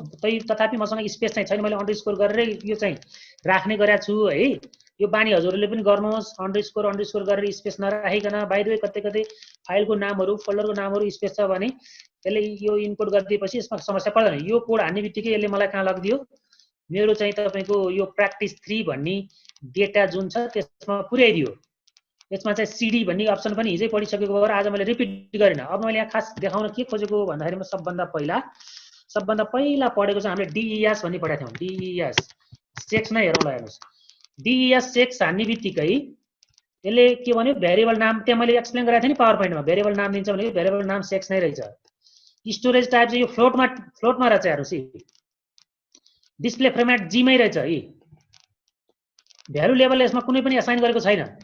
तथापि मसँग स्पेस चाहिँ छैन, मैले अन्डरस्कोर गरेर यो चाहिँ राख्ने गरेको छु है। यो बानी हजुरहरूले पनि गर्नुहोस्, अन्डरस्कोर गरेर स्पेस नराखिकन। बाइ द वे कतै फाइलको नामहरू फोल्डरको नामहरू स्पेस छ भने त्यसले यो इनकोड गरिदिएपछि यसमा समस्या पर्दैन। यो कोड हान्ने बित्तिकै यसले मलाई कहाँ लगिदियो, मेरो चाहिँ तपाईको यो practice3 भन्ने डेटा जुन छ त्यसमा पुर्याइदियो। यसमा चाहिँ सिडी भन्ने अप्सन पनि हिजै पढिसकेको भएर आज मैले रिपिट गरिन। अब मैले यहाँ खास देखाउन के खोजेको भन्दाखेरि सबभन्दा पहिला पढेको चाहिँ हामीले DES भन्ने पढाएको थियौँ। DES सेक्स नै हेरौँला हेर्नुहोस्। DES सेक्स हान्ने बित्तिकै यसले के भन्यो, भेरिएबल नाम, त्यहाँ मैले एक्सप्लेन गरेको थिएँ नि पावर पोइन्टमा, भेरिएबल नाम दिन्छ भने भेरिएबल नाम सेक्स नै रहेछ। स्टोरेज टाइप चाहिँ यो फ्लोटमा रहेछ हेर्नुहोस्, डिस्प्ले फर्मेट जी मै रहेछ है। भ्यालु लेभल यसमा कुनै पनि एसाइन गरेको छैन,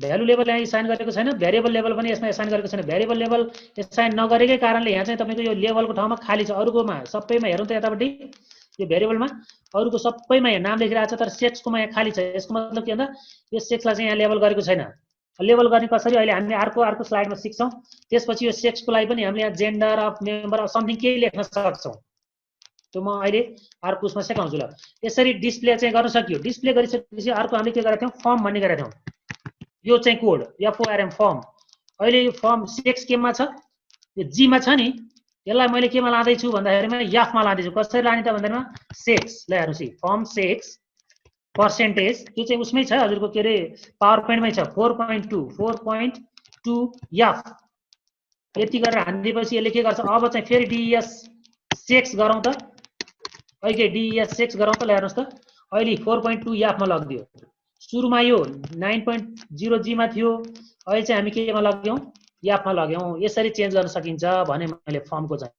भ्यालु लेभल यहाँ एसाइन गरेको छैन, भेरिएबल लेभल पनि यसमा एसाइन गरेको छैन। भेरिएबल लेभल एसाइन नगरेकै कारणले यहाँ चाहिँ तपाईको यो लेभलको ठाउँमा खाली छ, अरूकोमा सबैमा हेरौँ त यतापट्टि यो भेरिएबलमा अरूको सबैमा यहाँ नाम लेखिरहेको छ, तर सेक्सकोमा यहाँ खाली छ। यसको मतलब के भन्दा यो सेक्सलाई चाहिँ यहाँ लेभल गरेको छैन। लेभल गर्ने कसरी अहिले हामी अर्को स्लाइडमा सिक्छौँ। त्यसपछि यो सेक्सको लागि पनि हामीले यहाँ gender of member of something केही लेख्न सक्छौँ, त्यो म अहिले अर्को उसमा सिकाउँछु। ल यसरी डिस्प्ले चाहिँ गर्न सकियो। डिस्प्ले गरिसकेपछि अर्को हामीले के गरेका थियौँ, फर्म भन्ने गरेका थियौँ। यो चाहिँ कोड FORM फर्म। अहिले यो फर्म सेक्स केमा छ, यो जीमा छ नि, यसलाई मैले केमा लाँदैछु भन्दाखेरिमा याफमा लाँदैछु। कसरी लाने त भन्दाखेरिमा सेक्स, ल हेर्नुहोस् है, फर्म सेक्स पर्सेन्टेज, त्यो चाहिँ उसमै छ हजुरको के अरे पावर पोइन्टमै छ, 4.2 याफ। यति गरेर हानिदिएपछि यसले के गर्छ, अब चाहिँ फेरि DES सेक्स गरौँ त, अहिले DES सेक्स गरौँ त, ल हेर्नुहोस् त अहिले 4.2 याफमा लगिदियो। सुरुमा यो 9.0 जी मा थियो, अहिले चाहिँ हामी केमा लग्यौँ, याफमा लग्यौँ। यसरी चेन्ज गर्न सकिन्छ भने मैले फर्मको चाहिँ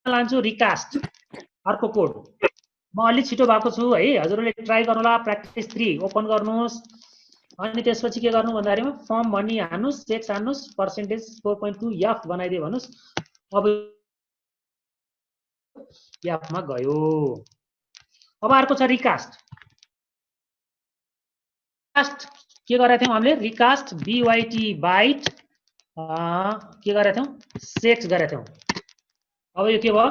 लान्छु रिकास्ट अर्को कोड। म अलि छिटो भएको छु है, हजुरहरूले ट्राई गर्नुहोला। practice3 ओपन गर्नुहोस्, अनि त्यसपछि के गर्नु भन्दाखेरिमा फर्म भन्ने हान्नुहोस्, सेक्स हान्नुहोस्, पर्सेन्टेज 4.2 याफ बनाइदिए भन्नुहोस्। अब याफमा गयो। अब अर्को छ रिकास्ट। के गरेका थियौँ हामीले, रिकास्ट BYT बाइट के गरेका थियौँ, सेक्स गरेका थियौँ। अब यो के भयो,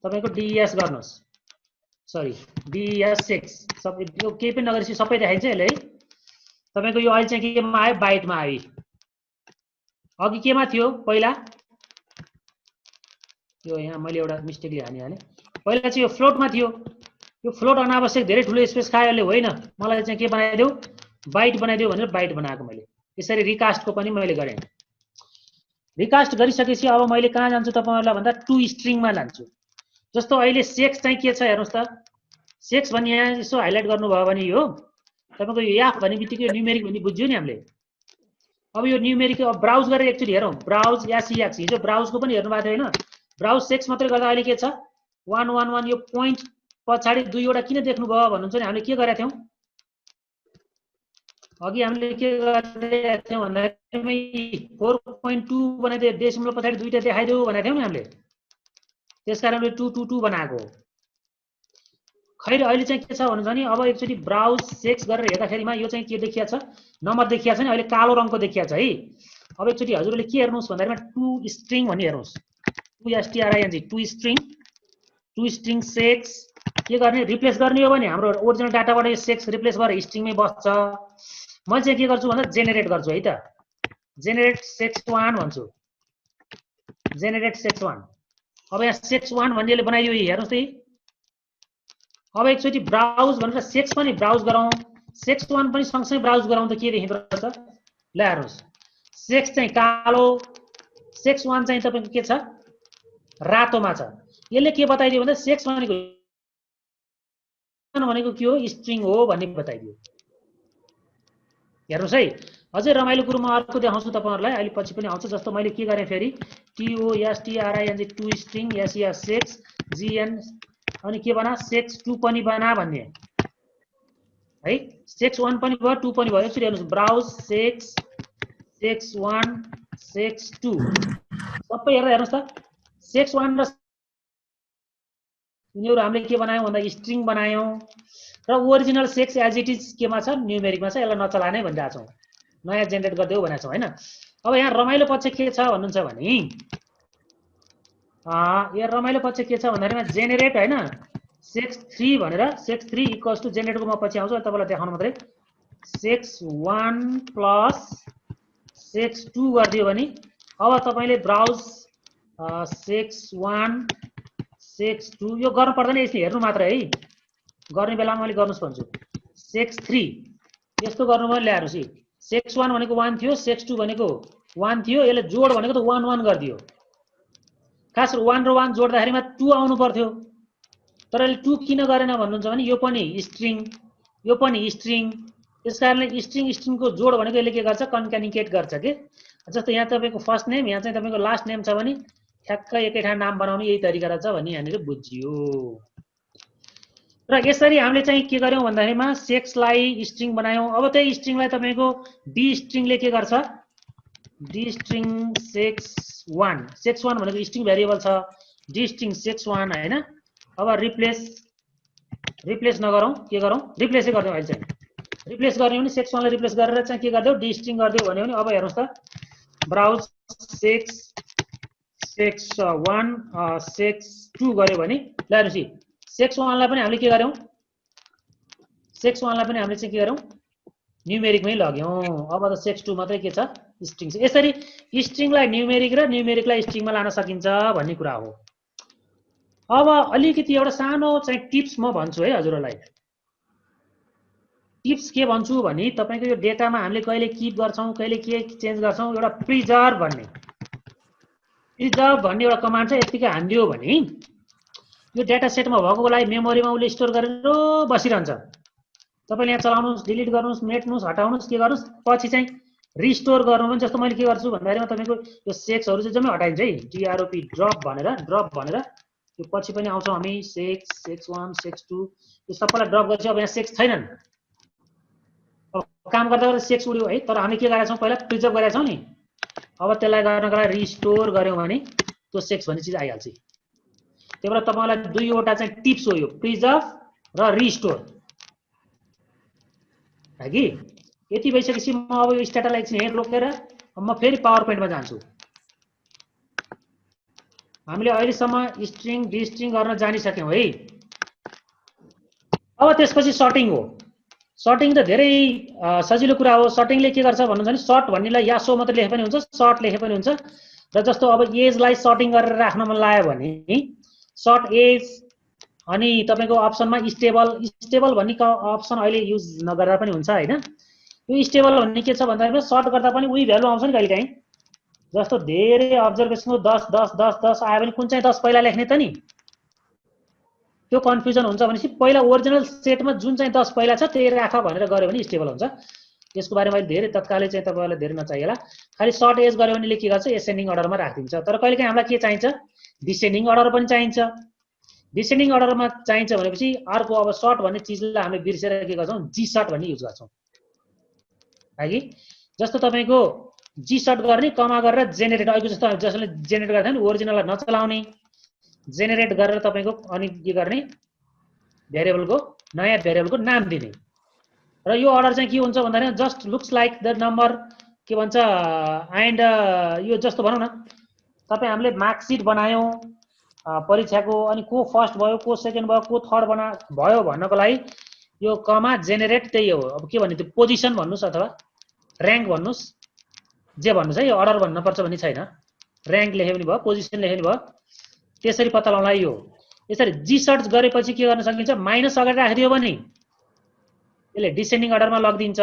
तपाईको DES गर्नुहोस्, सरी DES सेक्स, सब केही पनि नगरेपछि सबै देखाइन्छ यसले है। तपाईको यो अहिले चाहिँ केमा आयो बाइटमा आयो अघि केमा थियो पहिला यो यहाँ मैले एउटा मिस्टेकले हानिहालेँ पहिला चाहिँ यो फ्लोटमा थियो यो फ्लोट अनावश्यक धेरै ठुलो स्पेस खायो होइन मलाई चाहिँ के बनाइदेऊ बाइट बनाइदेऊ भनेर बाइट बनाएको मैले यसरी रिकास्टको पनि मैले गरेँ रिकास्ट गरिसकेपछि अब मैले कहाँ जान्छु तपाईहरुलाई भन्दा टु स्ट्रिङमा जान्छु जस्तो अहिले सेक्स चाहिँ के छ हेर्नुस् त सेक्स भन्ने यहाँ यसो हाइलाइट गर्नुभयो भने यो तपाईको यो याफ भन्ने बित्तिकै न्यूमेरिक भन्ने बुझ्यो नि हामीले अब यो न्यूमेरिक अब ब्राउज गरेर एकचोटि हेरौँ ब्राउज यासियाक्स हिजो ब्राउजको पनि हेर्नु भएको थियो होइन ब्राउज सेक्स मात्रै गर्दा अहिले के छ 111 यो पोइन्ट पछाडी दुईवटा किन देख्नुभयो भन्नुहुन्छ नि हामीले के गरेका थियौं अघि हामीले के गरेका थियौं भन्दाखेरि 4.2 बनाइदिए डेसिमल पछाडी दुईटा देखाइदेऊ भनेका थियौं नि हामीले त्यसकारणले 222 बनाएको खैर अहिले चाहिँ के छ भन्नुहुन्छ नि अब एकचोटि ब्राउज सेक्स गरेर हेर्दाखेरिमा यो चाहिँ के देखिया छ नम्बर देखिया छ नि अहिले कालो रङको देखिया छ है अब एकचोटि हजुरले के हेर्नुस् भन्दाखेरिमा टु स्ट्रिङ भन्ने हेर्नुस् टु एसटीआरआईएनजी टु स्ट्रिङ सेक्स के गर्ने रिप्लेस गर्ने हो भने हाम्रो ओरिजिनल डाटाबाट यो सेक्स रिप्लेस गरेर स्ट्रिङमै बस्छ मैले चाहिँ के गर्छु भन्दा जेनेरेट गर्छु है त जेनेरेट सेक्स1 भन्छु जेनेरेट सेक्स1 अब यहाँ सेक्स1 भन्नेले बनाइयो हेर्नुस् त अब एकचोटि ब्राउज भनेर सेक्स पनि ब्राउज गरौँ सेक्स1 पनि सँगसँगै ब्राउज गरौँ त के देखिँदो रहेछ ल हेर्नुस् सेक्स चाहिँ कालो सेक्स1 चाहिँ तपाईको के छ रातोमा छ यसले के बताइदियो भन्दा सेक्स भनेको के हो स्ट्रिङ हो भन्ने बताइदियो हेर्नुस् है अझै रमाइलो कुरो म अर्को देखाउँछु तपाईहरुलाई अहिले पछि पनि आउँछ जस्तो मैले के गरेँ फेरि TOSTRING टु स्ट्रिङ एसया सेक्स GN अनि के बना सेक्स2 पनि बना भन्ने है सेक्स1 पनि भयो 2 पनि भयो यसरी हेर्नुस् ब्राउज सेक्स1 सेक्स2 सबै हेर्दा हेर्नुस् त सेक्स1 र यिनीहरु हामीले के बनायौं भन्दा स्ट्रिङ बनायौं र original sex as it is केमा छ न्यूमेरिकमा छ यसलाई नचलाने भनिरहेको छौं नयाँ जेनेरेट गर्देऊ भनेको छौं हैन अब यहाँ रमाइलो पक्ष के छ भन्नुहुन्छ भने यहाँ रमाइलो पक्ष के छ भन्दाखेरिमा जेनेरेट हैन सेक्स3 भनेर सेक्स3 इक्वल्स टु जेनेरेटको म पछि आउँछु तपाईलाई देखाउन मात्रै सेक्स1 प्लस सेक्स2 गर्दियो भने अब तपाईले ब्राउज सेक्स1 सेक्स2 यो गर्नु पर्दैन यसले हेर्नु मात्र है गर्ने बेलामा मैले गर्नुस् भन्छु सेक्स3 यस्तो गर्नुभयो ल्याएर सी सेक्स1 भनेको 1 थियो सेक्स2 भनेको 1 थियो यसले जोड भनेको त 1 1 गर्दियो खास 1 र 1 जोड्दाखेरिमा 2 आउनु पर्थ्यो तर यसले 2 किन गरेन भन्नुहुन्छ भने यो पनि स्ट्रिङ त्यसकारणले स्ट्रिङको जोड भनेको यसले के गर्छ कन्क्यानिकेट गर्छ के जस्तो यहाँ तपाईको फर्स्ट नेम यहाँ चाहिँ तपाईको लास्ट नेम छ भने ठ्याक्क एकै ठाउँ नाम बनाउने यही तरिका रहेछ भन्ने यहाँनिर बुझियो र यसरी हामीले चाहिँ के गर्यौं भन्दाखेरिमा सेक्सलाई स्ट्रिङ बनायौं अब त्यही स्ट्रिङलाई तपाईको डी स्ट्रिङले के गर्छ डी स्ट्रिङ सेक्स1 भनेको स्ट्रिङ भेरिएबल छ डी स्ट्रिङ सेक्स1 हैन अब रिप्लेस नगरौं के गरौं रिप्लेसै गर्दियौ अहिले चाहिँ रिप्लेस गर्ने भने सेक्स1 लाई रिप्लेस गरेर चाहिँ के गर्दियौ डी स्ट्रिङ गर्दियौ भन्यो भने अब हेर्नुस् त ब्राउज सेक्स1 सेक्स2 गर्यो भने ल हेर्नुस् सेक्स1 लाई पनि हामीले के गर्यौं सेक्स1 लाई पनि हामीले चाहिँ के गर्यौं न्यूमेरिकमै लग्यौं अब त सेक्स2 मात्रै के छ स्ट्रिङ छ यसरी स्ट्रिङलाई न्यूमेरिक र न्यूमेरिकलाई स्ट्रिङमा लान सकिन्छ भन्ने कुरा हो अब अलिकति एउटा सानो चाहिँ टिप्स म भन्छु है हजुरहरुलाई टिप्स के भन्छु भने तपाईको यो डेटामा हामीले कहिले कीप गर्छौं कहिले के चेन्ज गर्छौं एउटा प्रिजर्भ भन्ने एउटा कमान्ड छ यतिकै हान्दियो भने यो डेटा सेटमा भएको लागि मेमोरीमा उले स्टोर गरेर बसिरहन्छ तपाईले यहाँ चलाउनुस् डिलिट गर्नुस् मेट्नुस् हटाउनुस् के गर्नुस् पछि चाहिँ रिस्टोर गर्नु पनि जस्तो मैले के गर्छु भन्दाखेरि तपाईको यो सेक्सहरु चाहिँ जम्मै हटाइन्छ है drop ड्रप भनेर यो पछि पनि आउँछौं हामी सेक्स1 सेक्स2 यो सबैलाई ड्रप गर्छ अब यहाँ सेक्स छैनन् अब काम गर्दा गर्दा सेक्स उड्यो है तर हामी के गरेका छौं पहिला प्रिजर्भ गरेका छौं नि अब त्यसलाई गर्नका लागि रिस्टोर गर्यौं भने त्यो सेक्स भन्ने चीज आइहाल्छ त्यही भएर तपाईलाई दुईवटा चाहिँ टिप्स हो यो प्रिजर्भ र रिस्टोर हैगी यति भइसकेपछि म अब यो स्ट्याटालाई एकछिन यहाँ रोकेर म फेरि पावर पोइन्टमा जान्छु हामीले अहिलेसम्म स्ट्रिङ डी स्ट्रिङ गर्न जानिसक्यौं है अब त्यसपछि सर्टिङ हो सर्टिङ त धेरै सजिलो कुरा हो। सर्टिङले के गर्छ भन्नुहुन्छ भने सर्ट भन्नेलाई या सो मात्र लेखे पनि हुन्छ, सर्ट लेखे पनि हुन्छ। र जस्तो अब एजलाई सर्टिङ गरेर राख्न मन लाग्यो भने सर्ट एज अनि तपाईँको अप्सनमा स्टेबल, स्टेबल भन्ने अप्सन अहिले युज नगरेर पनि हुन्छ होइन। यो स्टेबल भन्ने के छ भन्दाखेरि सर्ट गर्दा पनि उही भ्यालु आउँछ नि कहिलेकाहीँ। जस्तो धेरै अब्जर्भेसनको 10 10 10 10 आयो भने कुन चाहिँ 10 पहिला लेख्ने त नि, त्यो कन्फ्युजन हुन्छ भनेपछि पहिला ओरिजिनल सेटमा जुन चाहिँ 10 पहिला छ त्यही राख भनेर गऱ्यो भने स्टेबल हुन्छ। यसको बारेमा अहिले धेरै तत्कालै चाहिँ तपाईँहरूलाई धेरै नचाहिएला। खालि सर्ट एज गऱ्यो भने के गर्छ एसेन्डिङ अर्डरमा राखिदिन्छ। तर कहिलेकाहीँ हामीलाई के चाहिन्छ डिसेन्डिङ अर्डर पनि चाहिन्छ। डिसेन्डिङ अर्डरमा चाहिन्छ भनेपछि अर्को अब सर्ट भन्ने चिजलाई हामीले बिर्सेर के गर्छौँ जी सर्ट भन्ने युज गर्छौँ है। जस्तो तपाईँको जी सर्ट गर्ने कमा गरेर जेनेरेट, अहिले जस्तो जसले जेनेरेट गर्दा नि ओरिजिनललाई नचलाउने, जेनेरेट गरेर तपाईँको अनि के गर्ने भेरिएबलको नयाँ भेरिएबलको नाम दिने। र यो अर्डर चाहिँ के हुन्छ भन्दाखेरि just looks like the number के भन्छ एन्ड यो जस्तो भनौँ न तपाईँ हामीले मार्कसिट बनायौँ परीक्षाको, अनि को फर्स्ट भयो को सेकेन्ड भयो को थर्ड भयो भन्नको लागि यो कमा जेनेरेट त्यही हो। अब के भन्ने त्यो पोजिसन भन्नुहोस् अथवा ऱ्याङ्क भन्नुहोस्, जे भन्नुहोस् है, यो अर्डर भन्नुपर्छ भन्ने छैन। ऱ्याङ्क लेख्यो भने भयो, पोजिसन लेख्यो भने भयो, त्यसरी पत्ता लगाउनलाई यो। यसरी जी सर्च गरेपछि के गर्न सकिन्छ माइनस अगाडि राखिदियो भने यसले डिसेन्डिङ अर्डरमा लगिदिन्छ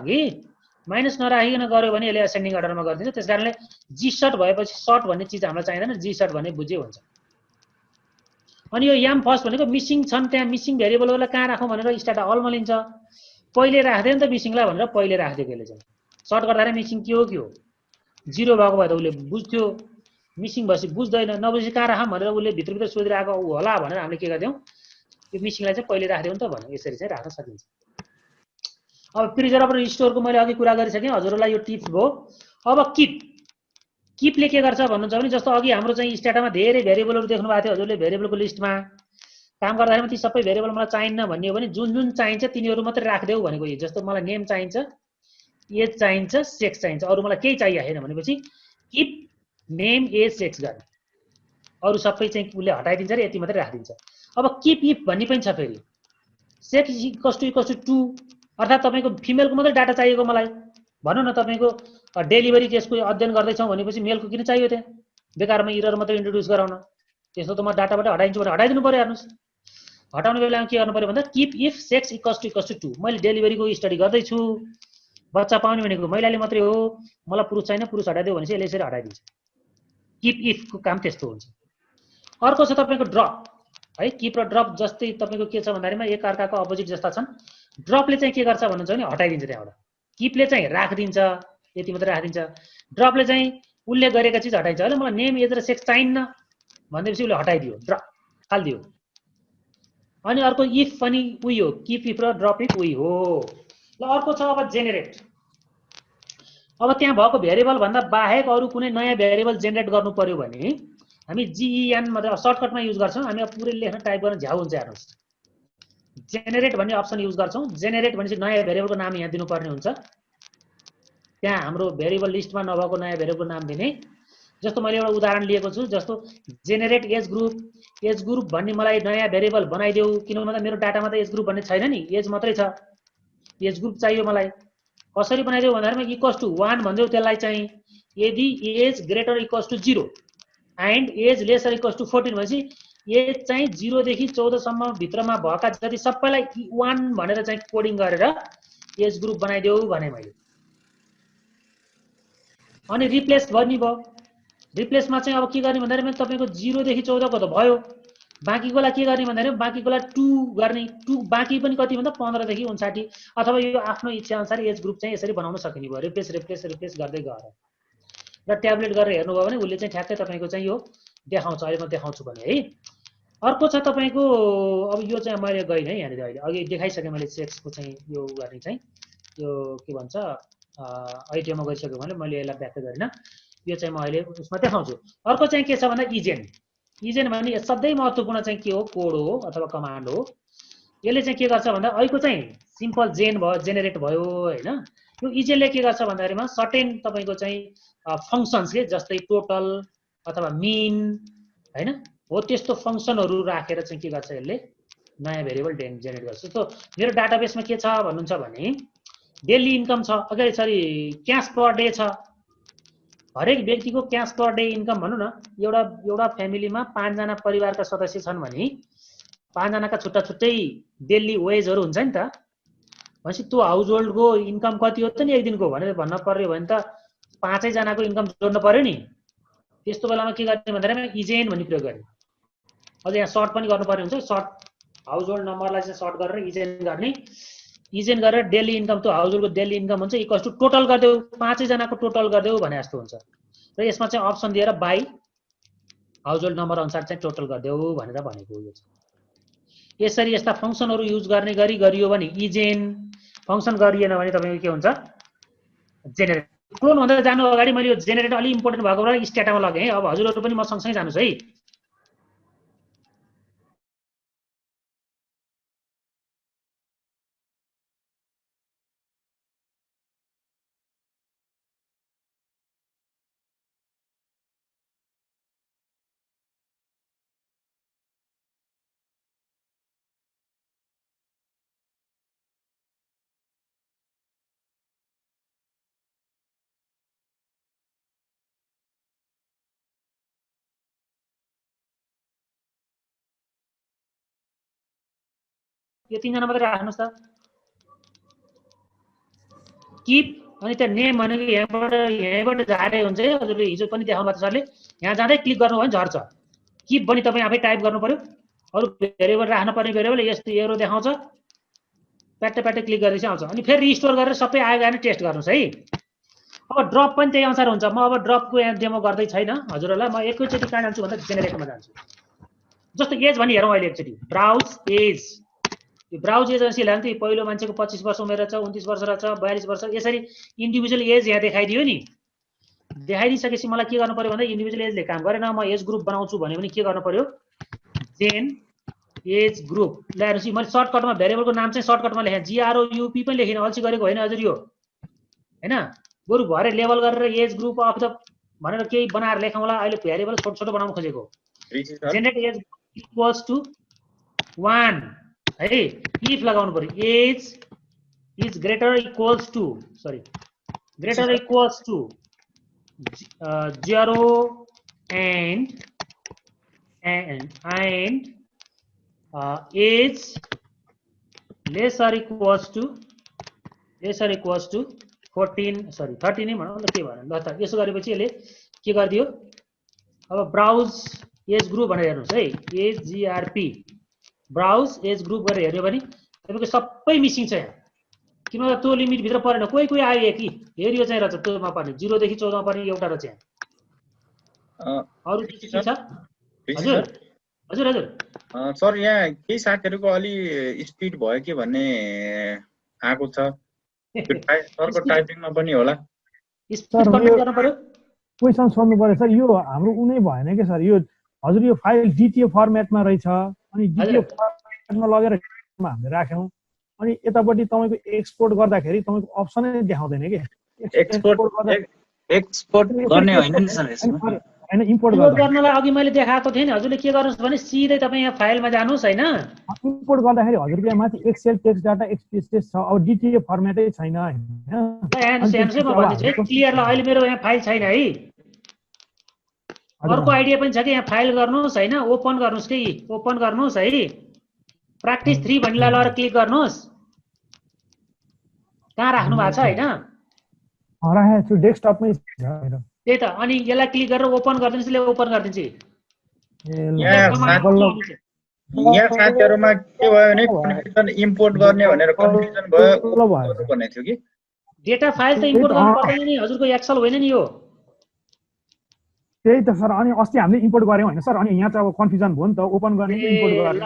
कि माइनस नराखिकन गऱ्यो भने यसले एसेन्डिङ अर्डरमा गरिदिन्छ। त्यस कारणले जी सर्ट भएपछि सर्ट भन्ने चिज हामीलाई चाहिँदैन, जी सर्ट भन्ने बुझ्यो हुन्छ। अनि यो याम फर्स्ट भनेको मिसिङ छन् त्यहाँ मिसिङ भेरिएबलहरूलाई कहाँ राखौँ भनेर स्टार्ट अलमा लिन्छ। पहिले राख्दैन त मिसिङलाई भनेर पहिले राखिदियो यसले चाहिँ। सर्ट गर्दाखेरि मिसिङ के हो जिरो भएको भए त उसले बुझ्थ्यो, मिसिङ भएपछि बुझ्दैन, नबुझेपछि कहाँ राखौँ भनेर उसले भित्रभित्र सोधिरहेको होला भनेर हामीले के गर्दियौँ यो मिसिङलाई चाहिँ पहिले राखिदिउँ त भन्यो। यसरी चाहिँ राख्न सकिन्छ। अब प्रिजर्भ र रिस्टोरको मैले अघि कुरा गरिसकेँ, हजुरहरूलाई यो टिप्स भयो। अब किपले के गर्छ भन्नुहुन्छ भने जस्तो अघि हाम्रो चाहिँ स्ट्याटामा धेरै भेरिएबलहरू देख्नु भएको थियो हजुरले भेरिएबलको लिस्टमा काम गर्दाखेरि ती सबै भेरिएबल मलाई चाहिन्न भन्ने हो भने जुन जुन चाहिन्छ तिनीहरू मात्रै राखिदेऊ भनेको। यो जस्तो मलाई नेम चाहिन्छ, एज चाहिन्छ, सेक्स चाहिन्छ, अरू मलाई केही चाहिएको छैन भनेपछि किप नेम एज सेक्स गर्ने, अरू सबै चाहिँ उसले हटाइदिन्छ र यति मात्रै राखिदिन्छ। अब किप इफ भन्ने पनि छ फेरि, सेक्स इक्वल्स टु 2 अर्थात् तपाईँको फिमेलको मात्रै डाटा चाहिएको मलाई भनौँ न, तपाईँको डेलिभरी केसको अध्ययन गर्दैछौँ भनेपछि मेलको किन चाहियो त्यहाँ बेकारमा इरर मात्रै इन्ट्रोड्युस गराउन। त्यसो त म डाटाबाट हटाइदिन्छु भने हटाइदिनु पऱ्यो। हेर्नुहोस् हटाउने बेलामा के गर्नु पऱ्यो भन्दा keep if sex equals to 2। मैले डेलिभरीको स्टडी गर्दैछु, बच्चा पाउने भनेको महिलाले मात्रै हो, मलाई पुरुष छैन, पुरुष हटाइदियो भनेपछि यसले यसरी हटाइदिन्छ। किप इफको काम त्यस्तो हुन्छ। अर्को छ तपाईँको ड्रप है। किप र ड्रप जस्तै तपाईँको के छ भन्दाखेरिमा एक अर्काको अपोजिट जस्ता छन्। ड्रपले चाहिँ के गर्छ भन्नुहुन्छ भने हटाइदिन्छ त्यहाँबाट, किपले चाहिँ राखिदिन्छ, यति मात्रै राखिदिन्छ। ड्रपले चाहिँ उसले गरेका चिज हटाइन्छ। अहिले मलाई नेम एज र सेक्स चाहिन्न भनेपछि उसले हटाइदियो, ड्रप फालिदियो। अनि अर्को इफ पनि उही हो, किप इफ र ड्रप इफ उही हो। ल अर्को छ अब जेनेरेट। अब त्यहाँ भएको भेरिएबल भन्दा बाहेक अरू कुनै नयाँ भेरिएबल जेनेरेट गर्नु पर्यो भने हामी जिइएन मतलब सर्टकटमा युज गर्छौँ। हामी अब पुरै लेख्न टाइप गर्न झ्याउ हुन्छ। हेर्नुहोस् जेनेरेट भन्ने अप्सन युज गर्छौँ। जेनेरेट भनेपछि नयाँ भेरिएबलको नाम यहाँ दिनुपर्ने हुन्छ। त्यहाँ हाम्रो भेरिएबल लिस्टमा नभएको नयाँ भेरिएबलको नाम दिने। जस्तो मैले एउटा उदाहरण लिएको छु, जस्तो generate age group. Age group भन्ने मलाई नयाँ भेरिएबल बनाइदेऊ, किनभने मेरो डाटामा त एज ग्रुप भन्ने छैन नि, एज मात्रै छ। एज ग्रुप चाहियो मलाई, कसरी बनाइदेऊ भन्दाखेरिमा इक्वल्स टु 1 भनिदेऊ त्यसलाई चाहिँ। यदि age greater equals to 0 and age lesser equals to 14 भनेपछि एज चाहिँ 0 देखि 14 सम्म भित्रमा भएका जति सबैलाई 1 भनेर चाहिँ कोडिङ गरेर एज ग्रुप बनाइदेऊ भने मैले। अनि रिप्लेस गर्ने भयो। रिप्लेसमा चाहिँ अब के गर्ने भन्दाखेरि तपाईँको 0 देखि 14 को त भयो, बाँकीकोलाई के गर्ने भन्दाखेरि बाँकीकोलाई 2 गर्ने। 2 बाँकी पनि कति भन्दा 15 देखि 59, अथवा यो आफ्नो इच्छा अनुसार एज ग्रुप चाहिँ यसरी बनाउन सकिने भयो। रिप्लेस रिप्लेस रिप्लेस गर्दै गएर र ट्याब्लेट गरेर हेर्नुभयो भने उसले चाहिँ ठ्याक्कै तपाईँको चाहिँ यो देखाउँछ। अहिले म देखाउँछु भने है। अर्को छ तपाईँको, अब यो चाहिँ मैले गइनँ है, यहाँनिर अहिले अघि देखाइसकेँ मैले सेक्सको चाहिँ यो गर्ने चाहिँ यो के भन्छ आइटिएममा गइसक्यो भने मैले यसलाई व्याख्या गरिनँ। यो चाहिँ म अहिले उसमा देखाउँछु। अर्को चाहिँ के छ भन्दा इजेन। इजेन भने सधैँ महत्त्वपूर्ण चाहिँ के हो, कोड हो अथवा कमान्ड हो। यसले चाहिँ के गर्छ भन्दा अहिलेको चाहिँ सिम्पल जेन भयो, जेनेरेट भयो होइन। यो इजेनले के गर्छ भन्दाखेरिमा सर्टेन तपाईँको चाहिँ फङ्सन्स के जस्तै टोटल अथवा मिन होइन हो, त्यस्तो फङ्सनहरू राखेर चाहिँ के गर्छ यसले नयाँ भेरिएबल जेनेरेट गर्छु। जस्तो मेरो डाटाबेसमा के छ भन्नुहुन्छ भने डेली इन्कम छ, अगाडि सरी क्यास पर डे छ। हरेक व्यक्तिको क्यास पर डे इन्कम भनौँ न, एउटा फ्यामिलीमा 5 जना परिवारका सदस्य छन् भने 5 जनाका छुट्टा छुट्टै डेली वेजहरू हुन्छ नि त। भनेपछि त्यो हाउस होल्डको इन्कम कति हो त नि एक दिनको भनेर भन्न पर्यो भने त 5 जनाको इन्कम जोड्नु पर्यो नि। त्यस्तो बेलामा के गर्ने भन्दाखेरि इजेन भन्ने प्रयोग गर्ने। अझ यहाँ सर्ट पनि गर्नु पर्ने हुन्छ। सर्ट हाउस होल्ड नम्बरलाई चाहिँ सर्ट गरेर इजेन गर्ने। इजेन गरेर डेली इन्कम त्यो हाउस होल्डको डेली इन्कम हुन्छ इक्वल्स टु टोटल गरिदेऊ, 5 जनाको टोटल गरिदेऊ भने जस्तो हुन्छ। र यसमा चाहिँ अप्सन दिएर बाई हाउस होल्ड नम्बर अनुसार चाहिँ टोटल गरिदेऊ भनेर भनेको यो छ। यसरी यस्ता फङ्सनहरू युज गर्ने गरी गरियो भने इजेन, फङ्सन गरिएन भने तपाईँको के हुन्छ जेनेरेट। क्लोन भन्दा जानु अगाडि मैले यो जेनेरेट अलिक इम्पोर्टेन्ट भएको बेला स्ट्याटामा लगेँ है। अब हजुरहरू पनि म सँगसँगै जानुहोस् है। यो 3 जना मात्रै राख्नुहोस् त। किप अनि त्यहाँ नेम भनेको यहाँबाट झारे हुन्छ है। हजुरले हिजो पनि देखाउनु भएको सरले, यहाँ जाँदै क्लिक गर्नुभयो भने झर्छ। किप पनि तपाईँ आफै टाइप गर्नु पर्यो। अरू भेरिएबल राख्नु पर्ने भेरिएबल यस्तो एरो देखाउँछ, प्याट्टै क्लिक गरेपछि आउँछ। अनि फेरि रिस्टोर गरेर सबै आयो भने टेस्ट गर्नुहोस् है। अब ड्रप पनि त्यही अनुसार हुन्छ। म अब ड्रपको यहाँ डेमो गर्दै छैन हजुरहरूलाई। म एकैचोटि कहाँ जान्छु भन्दा जेनेरेटमा जान्छु। जस्तो एज भने हेरौँ अहिले एकचोटि ब्राउज एज। यो ब्राउज एज चाहिँ लान्छ पहिलो मान्छेको 25 वर्ष उमेर छ, 29 वर्ष रहेछ, 42 वर्ष, यसरी इन्डिभिजुअल एज यहाँ देखाइदियो नि। देखाइदिइसकेपछि मलाई के गर्नु पर्यो भन्दा इन्डिभिजुअल एजले काम गरेन, म एज ग्रुप बनाउँछु भने पनि के गर्नु पर्यो जेन एज ग्रुप ल्याएपछि मैले सर्टकटमा भेरिएबलको नाम चाहिँ सर्टकटमा लेखेँ, GROUP पनि लेखिनँ। अल्छी गरेको होइन हजुर यो हैन। बरु भरे लेभल गरेर एज ग्रुप अफ द भनेर केही बनाएर लेखौँला। अहिले भेरिएबल छोटो छोटो बनाउन खोजेको। जेनेरेट एज इक्वल्स टु 1 है। इफ लगाउनु पर्यो age is greater equals to greater equals to 0 and age lesser equals to 14 13 नै भनौँ न, के भनौँ ल त। यसो गरेपछि यसले के गरिदियो। अब ब्राउज एज ग्रुप भनेर हेर्नुहोस् है। Age GRP browse age group गरेर हेऱ्यो भने तपाईँको सबै मिसिङ छ यहाँ। किनभने त्यो लिमिटभित्र परेन, कोही कोही आयो कि हेरियो चाहिँ रहेछ त्योमा पर्ने 0 देखि 14 पर्ने एउटा रहेछ यहाँ। अरू के छ हजुर हजुर हजुर सर यहाँ केही साथीहरूको अलि स्पिड भयो कि भन्ने आएको छ। सरको टाइपिङमा पनि होला। स्पिड कन्ट्रोल गर्नु पर्यो। क्वेसन सोध्नु पर्यो सर। यो हाम्रो उनै भएन कि सर। यो हजुर यो फाइल DTA फर्मेटमा रहेछ अनि DTA फर्मेटमा लगेर हामीले राख्यौँ अनि यतापट्टि तपाईँको एक्सपोर्ट गर्दाखेरि तपाईँको अप्सनै देखाउँदैन के। एक्सपोर्ट गर्ने होइन नि सर यसमा। हैन इम्पोर्ट गर्नलाई अघि मैले देखाएको थिएँ नि। हजुरले के गर्नुहोस् भने सिधै तपाईँ यहाँ फाइलमा जानुहोस् हैन। इम्पोर्ट गर्दाखेरि हजुरको यहाँ माथि एक्सेल टेक्स्ट डाटा एक्सप्रेस छ। अब DTA फर्मेटै छैन हैन। हेर्नुहोस् म भन्दैछु क्लियरलाई अहिले मेरो यहाँ फाइल छैन है। अर्को आइडिया पनि छ कि यहाँ फाइल गर्नुहोस् हैन, ओपन गर्नुहोस् कि ओपन गर्नुहोस् है। प्र्याक्टिस 3 भन्नेलाई लगेर क्लिक गर्नुहोस्। कहाँ राख्नु भएको छ हैन। राखेको छु डेस्कटपमै छ। त्यही त। अनि यसलाई क्लिक गरेर ओपन गरिदिनुहोस्। यसले ओपन गरिदिन्छ। यहाँ साथीहरुमा के भयो भने कन्फ्युजन इम्पोर्ट गर्ने भनेर कन्फ्युजन भयो भन्ने थियो कि। डेटा फाइल त इम्पोर्ट गर्नु पर्दैन नि हजुरको, एक्सेल होइन नि यो। त्यही त सर। अनि अस्ति हामीले इम्पोर्ट गर्यौं हैन सर। अनि यहाँ त अब कन्फ्युजन भयो नि त। ओपन गर्ने इम्पोर्ट गर्ने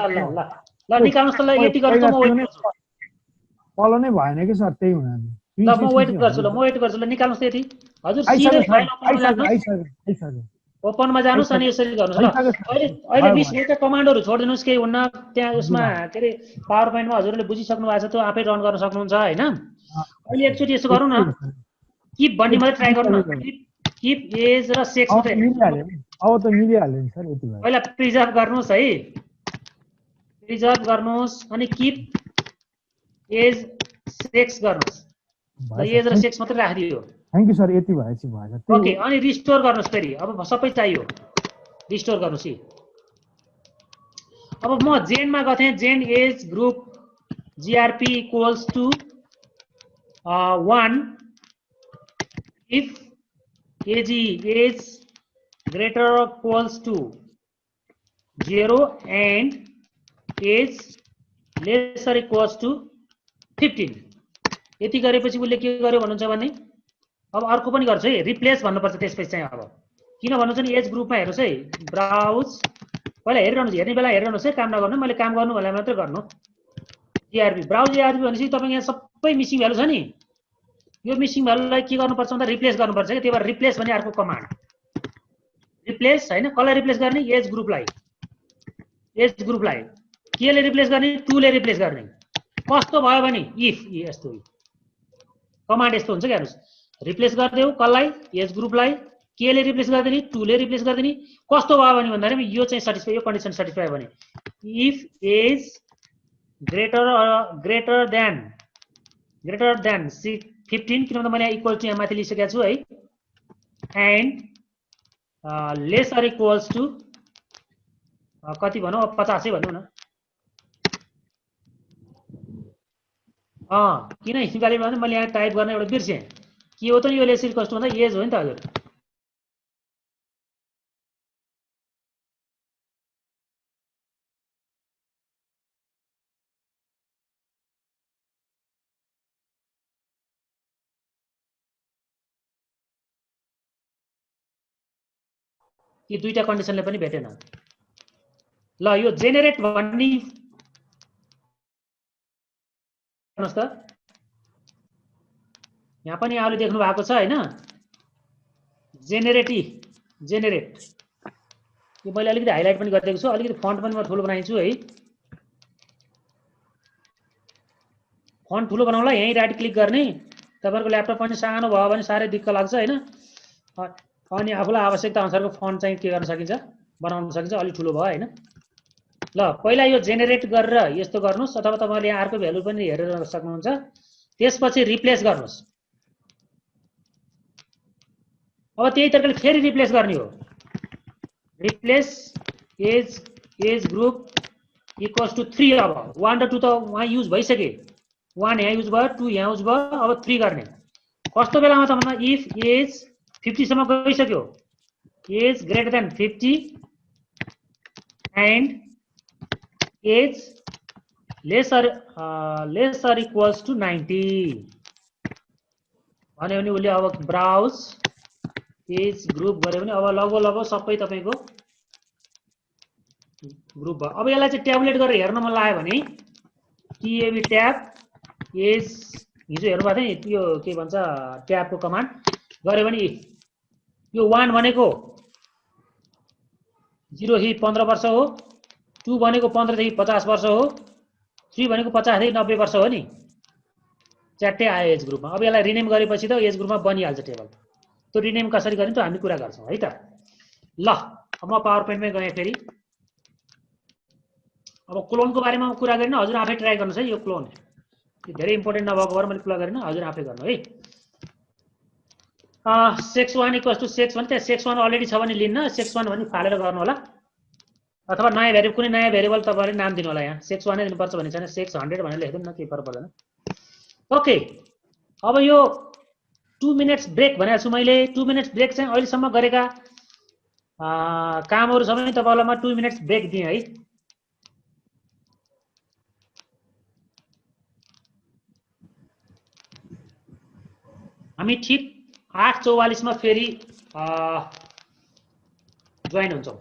ल निकाल्नुस् त। ल यति गर्छु म वेट गर्छु। फलो नै भएन कि सर। त्यही हुनाले ल म वेट गर्छु। ल निकाल्नुस् त यति। हजुर सिधै फाइल ओपनमा जानुस् अनि यसरी गर्नुस् ल। अहिले 20 मिनेटका कमान्डहरु छोड्दिनुस्, केही हुन्न। त्यहाँ उसमा के रे पावर पोइन्टमा हजुरले बुझिसक्नु भएको छ, त्यो आफै रन गर्न सक्नुहुन्छ हैन। अहिले एकचोटी यसो गरौँ न। किप भन्ने मात्रै ट्राई गर्नु न। किप एज र सेक्स मात्रै। अब त मिलिहाल्यो नि सर। यति भयो। पहिला प्रिजर्भ गर्नुस् है। रिजर्भ गर्नुहोस् अनि किप एज सेक्स गर्नुहोस्। ल एज र सेक्स मात्रै राखिदियो। थ्याङ्क यू सर, यति भएपछि भएछ। ओके अनि रिस्टोर गर्नुहोस् फेरि। अब सबै चाहियो, रिस्टोर गर्नुहोस्। अब म जेनमा गथेँ, gen age group GRP equals to 1 if AG age greater equals to 0 and age lesser equals to 15। यति गरेपछि उसले के गर्यो भन्नुहुन्छ भने अब अर्को पनि गर्छ है, रिप्लेस भन्नुपर्छ त्यसपछि चाहिँ। अब किन भन्नुहुन्छ नि एज ग्रुपमा हेर्नुहोस् है, ब्राउज पहिला हेरिरहनुहोस्, हेर्ने बेला हेरिरहनुहोस् है, काम नगर्नु, मैले काम गर्नु भनेर मात्रै गर्नु। जीआरपी ब्राउज जीआरपी भनेपछि तपाईँको यहाँ सबै मिसिङ भ्यालु छ नि, यो मिसिङ भ्यालुलाई के गर्नुपर्छ भन्दा रिप्लेस गर्नुपर्छ कि। त्यही भएर रिप्लेस भन्ने अर्को कमान्ड, रिप्लेस होइन, कसलाई रिप्लेस गर्ने, एज ग्रुपलाई। एज ग्रुपलाई केले रिप्लेस गर्ने, 2 ले रिप्लेस गर्ने। कस्तो भयो भने इफ यस्तो कमान्ड यस्तो हुन्छ कि हेर्नुहोस्, रिप्लेस गरिदेऊ कसलाई, एज ग्रुपलाई, केले रिप्लेस गरिदिने, 2 ले रिप्लेस गरिदिने। कस्तो भयो भने भन्दाखेरि यो चाहिँ सेटिस्फाई, यो कन्डिसन सेटिस्फाई भने इफ एज ग्रेटर देन 15, किनभने मैले इक्वल टु यहाँ माथि लिइसकेको छु है, एन्ड लेसर इक्वल्स टु कति भनौँ, अब 50 भनौँ न। किन हिँडाले भने मैले यहाँ टाइप गर्न एउटा बिर्सेँ, के हो त यो लेसर इक्वल्स टु भन्दा एज हो नि त हजुर। यी दुईटा कन्डिसनले पनि भेटेन। ल यो जेनेरेट भन्ने हेर्नुहोस् त, यहाँ पनि यहाँले देख्नु भएको छ होइन, जेनेरेट यो मैले अलिकति हाइलाइट पनि गरिदिएको छु, अलिकति फन्ट पनि म ठुलो बनाइछु है। फन्ट ठुलो बनाउनलाई यहीँ राइट क्लिक गर्ने, तपाईँहरूको ल्यापटप पनि सानो भयो भने साह्रै दिक्क लाग्छ होइन, अनि आफूलाई आवश्यकता अनुसारको फन्ट चाहिँ के गर्न सकिन्छ, बनाउन सकिन्छ। अलिक ठुलो भयो होइन। ल पहिला यो जेनेरेट गरेर यस्तो गर्नुहोस्, अथवा तपाईँले यहाँ अर्को भ्यालु पनि हेरेर सक्नुहुन्छ। त्यसपछि रिप्लेस गर्नुहोस्। अब त्यही तरिकाले फेरि रिप्लेस गर्ने हो, replace age group equals to 3। अब 1 र 2 त वहाँ युज भइसके, 1 यहाँ युज भयो, 2 यहाँ युज भयो। अब 3 गर्ने कस्तो बेलामा त भन्दा इफ एज 50 सम्म गइसक्यो, age greater than 50 and age lesser equals to 90 भन्यो भने उसले अब ब्राउज एज ग्रुप गर्यो भने अब लगभग सबै तपाईँको ग्रुप भयो। अब यसलाई चाहिँ ट्याबुलेट गरेर हेर्न मन लाग्यो भने टिएबी ट्याब एज, हिजो हेर्नु भएको थियो नि यो के भन्छ ट्याबको कमान्ड गऱ्यो भने यो 1 भनेको 0 देखि 15 वर्ष हो, 2 भनेको 15 देखि 50 वर्ष हो, 3 भनेको 50 देखि 90 वर्ष हो नि, च्याट्टै आयो एज ग्रुपमा। अब यसलाई रिनेम गरेपछि त एज ग्रुपमा बनिहाल्छ टेबल। त्यो रिनेम कसरी गर्ने त हामी कुरा गर्छौँ है त। ल अब म पावर पोइन्टमै गएँ फेरि। अब क्लोनको बारेमा कुरा गरेन, हजुर आफै ट्राई गर्नुहोस् है। यो क्लोन धेरै इम्पोर्टेन्ट नभएको भएर मैले कुरा गरेन, हजुर आफै गर्नु है। सेक्स 1 इक्वल्स टु सेक्स 1, त्यहाँ सेक्स 1 अलरेडी छ भने लिन्न, सेक्स 1 भने फालेर गर्नु होला, अथवा नयाँ भेरिएबल कुनै नयाँ भेरिएबल तपाईँले नाम दिनु होला। यहाँ सेक्स 1 नै दिनुपर्छ भन्ने छैन, सेक्स 100 भनेर लेख्दिनु न, केही फरक पर्दैन। ओके अब यो 2 मिनट्स ब्रेक भनेको छु मैले। 2 मिनट्स ब्रेक चाहिँ अहिलेसम्म गरेका कामहरू छ भने तपाईँलाई म 2 मिनट्स ब्रेक दिएँ है। हामी ठिक 8:44 मा फेरि जोइन हुन्छौँ।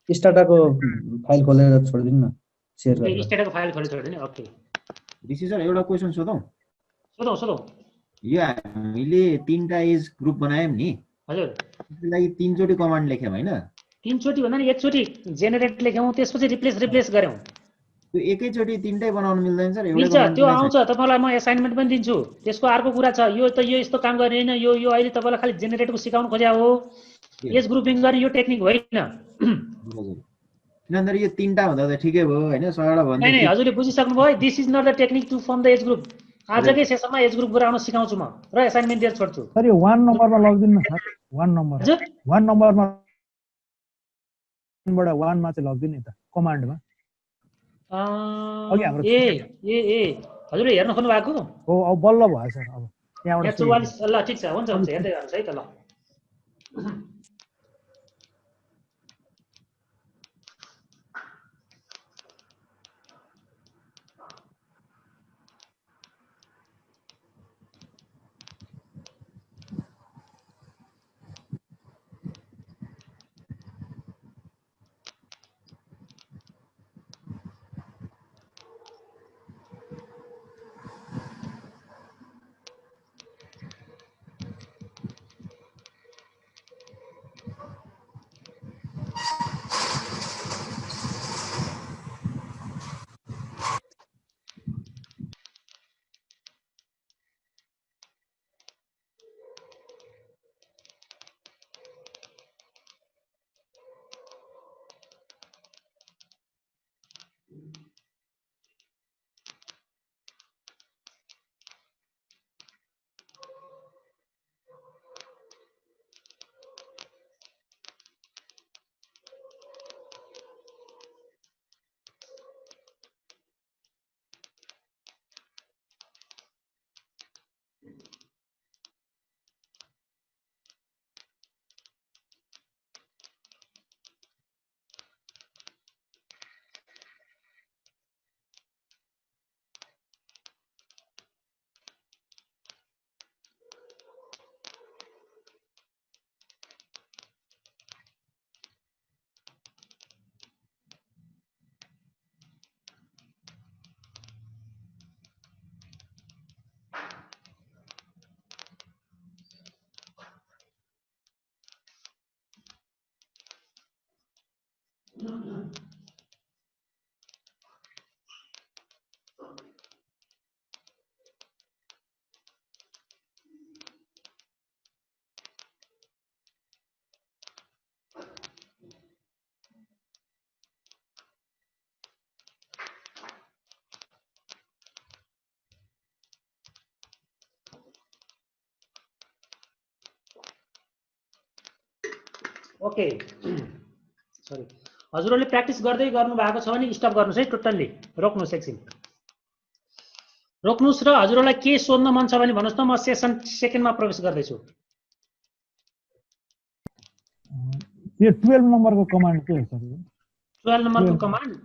स्टाटाको फाइल खोलेर छोडिदिनु न, शेयर गरेर। स्टाटाको फाइल खोलेर छोडिदिनु। ओके ऋषि सर एउटा क्वेशन सोधौँ। यो हामीले 3टा एज ग्रुप बनायौँ नि हजुर, त्यसको लागि 3 चोटि कमान्ड लेख्यौँ हैन? 3 चोटि भन्दा नि एकचोटि जेनेरेट लेख्यौँ, त्यसपछि रिप्लेस गऱ्यौँ। त्यो एकैचोटि तिनटै बनाउनु मिल्दैन सर मिल्छ, एउटा त्यो आउँछ। तपाईँलाई म एसाइनमेन्ट पनि दिन्छु। त्यसको अर्को कुरा छ, यो त यो यस्तो काम गर्ने होइन, यो अहिले तपाईँलाई खालि जेनेरेटरको सिकाउनु खोज्या हो, एज ग्रुपिङ गर्ने यो टेक्निक होइन। किनभने यो तिनटा हुँदा त ठिकै भयो होइन 100 भन्दा नै हजुरले बुझिसक्नु भयो। This is not the technique to form the age group. आजकै सेसनमा एज ग्रुप बनाउन सिकाउँछु म र एसाइनमेन्ट दिएर छोड्छु। सर यो 1 नम्बरमा लगिदिनु न सर, 1 नम्बर, हजुर 1 नम्बरमा बाट 1 मा चाहिँ लगिदिनु नि त कमान्डमा। अघि हाम्रो हजुरले हेर्न खोज्नु भएको हो, अब बल्ल भयो सर। अब त्यहाँबाट यहाँ 44 ल ठिक छ, हुन्छ हुन्छ, हेर्दै गर्नुहोस् है त। ल ओके, सरी। हजुरहरूले प्र्याक्टिस गर्दै गर्नु भएको छ भने स्टप गर्नुहोस् है, टोटल्ली रोक्नुहोस्, एकछिन रोक्नुहोस्। र हजुरहरूलाई के सोध्न मन छ भने भन्नुहोस् न, म सेसन सेकेन्डमा प्रवेश गर्दैछु। यो 12 नम्बरको कमान्ड के हो सर? 12 नम्बरको कमान्ड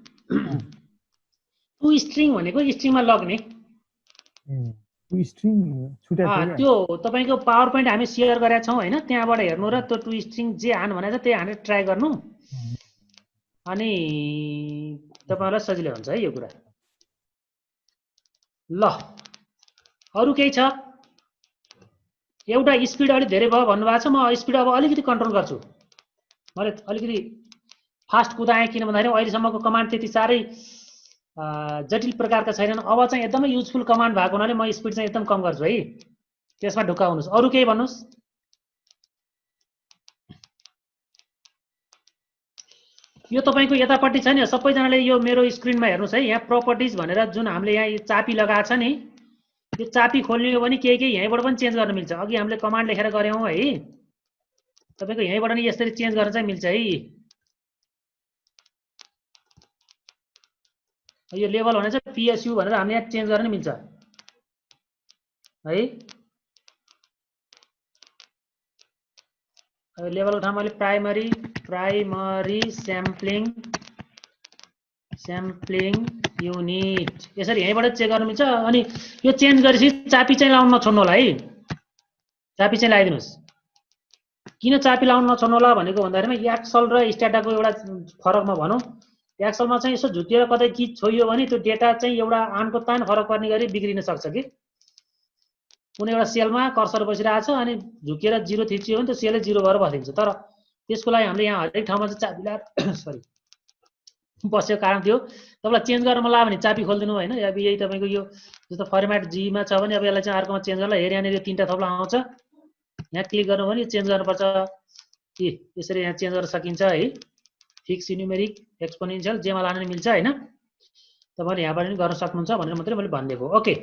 टु स्ट्रिङ भनेको स्ट्रिङमा लग्ने। स्ट्रिङ छुट्याएको त्यो तपाईको पावर पोइन्ट हामी शेयर गरेका छौं हैन, त्यहाँबाट हेर्नु र त्यो टु स्ट्रिङ जे हान भनेको छ त्यही हानेर ट्राई गर्नु, अनि तपाईलाई सजिलो हुन्छ है यो कुरा। ल अरु केही छ? एउटा स्पिड अलि धेरै भयो भन्नुभएको छ, म स्पिड अब अलिकति कन्ट्रोल गर्छु। मैले अलिकति फास्ट कुदाएँ किन भन्दाखेरि अहिलेसम्मको कमान्ड त्यति साह्रै जटिल प्रकारका छैनन्। अब चाहिँ एकदमै युजफुल कमान्ड भएको हुनाले म स्पिड चाहिँ एकदम कम गर्छु है। त्यसमा ढुक्का हुनुस्। अरु केही भन्नुस्? यो तपाईको यतापट्टि छ नि, सबैजनाले यो मेरो स्क्रिनमा हेर्नुस् है। यहाँ प्रपर्टिज भनेर जुन हामीले यहाँ चापी लगाएको छ नि, यो चापी खोल्ने हो भने केही यहीँबाट पनि चेन्ज गर्न मिल्छ। अघि हामीले कमान्ड लेखेर गर्यौं है, तपाईको यहीँबाट नि यसरी चेन्ज गर्न चाहिँ मिल्छ है। यो लेभल भने चाहिँ PSU भनेर हामीले यहाँ चेन्ज गर्न मिल्छ है। लेभलको ठाउँमा मैले प्राइमरी स्याम्पलिङ युनिट यसरी यहीँबाट चेक गर्न मिल्छ। अनि यो चेन्ज गरेपछि चापी चाहिँ लाउन नछोड्नु होला है, चापी चाहिँ लगाइदिनुस्। किन चापी लाउन नछोड्नु होला भनेको भन्दाखेरिमा एक्सल र स्ट्याटाको एउटा फरकमा भनौँ, एक्सलमा चाहिँ यसो झुकिएर कतै की छोइयो भने त्यो डेटा चाहिँ एउटा आनको तान फरक पर्ने गरी बिग्रिन सक्छ कि। कुनै एउटा सेलमा कर्सर बसिरहेको छ अनि झुकिएर 0 थिचियो भने त्यो सेलै 0 भएर बसिन्छ। तर त्यसको लागि हामीले यहाँ हरेक ठाउँमा चाहिँ चाबी लगाएर सरी बसेको कारण थियो। तपाईँलाई चेन्ज गर्न मन लाग्यो भने चाबी खोलिदिनु होइन। अब यही तपाईँको यो जस्तो फर्मेट जीमा छ भने अब यसलाई चाहिँ अर्कोमा चेन्ज गर्नलाई हेरि यहाँनिर यो 3टा थप्ला आउँछ, यहाँ क्लिक गर्नु भने चेन्ज गर्नुपर्छ। यसरी यहाँ चेन्ज गर्न सकिन्छ है। फिक्स, न्युमेरिक, एक्सपोनेन्शियल जेमा लान मिल्छ होइन। तपाईँले यहाँबाट पनि गर्न सक्नुहुन्छ भनेर मात्रै मैले भनिदिएको। ओके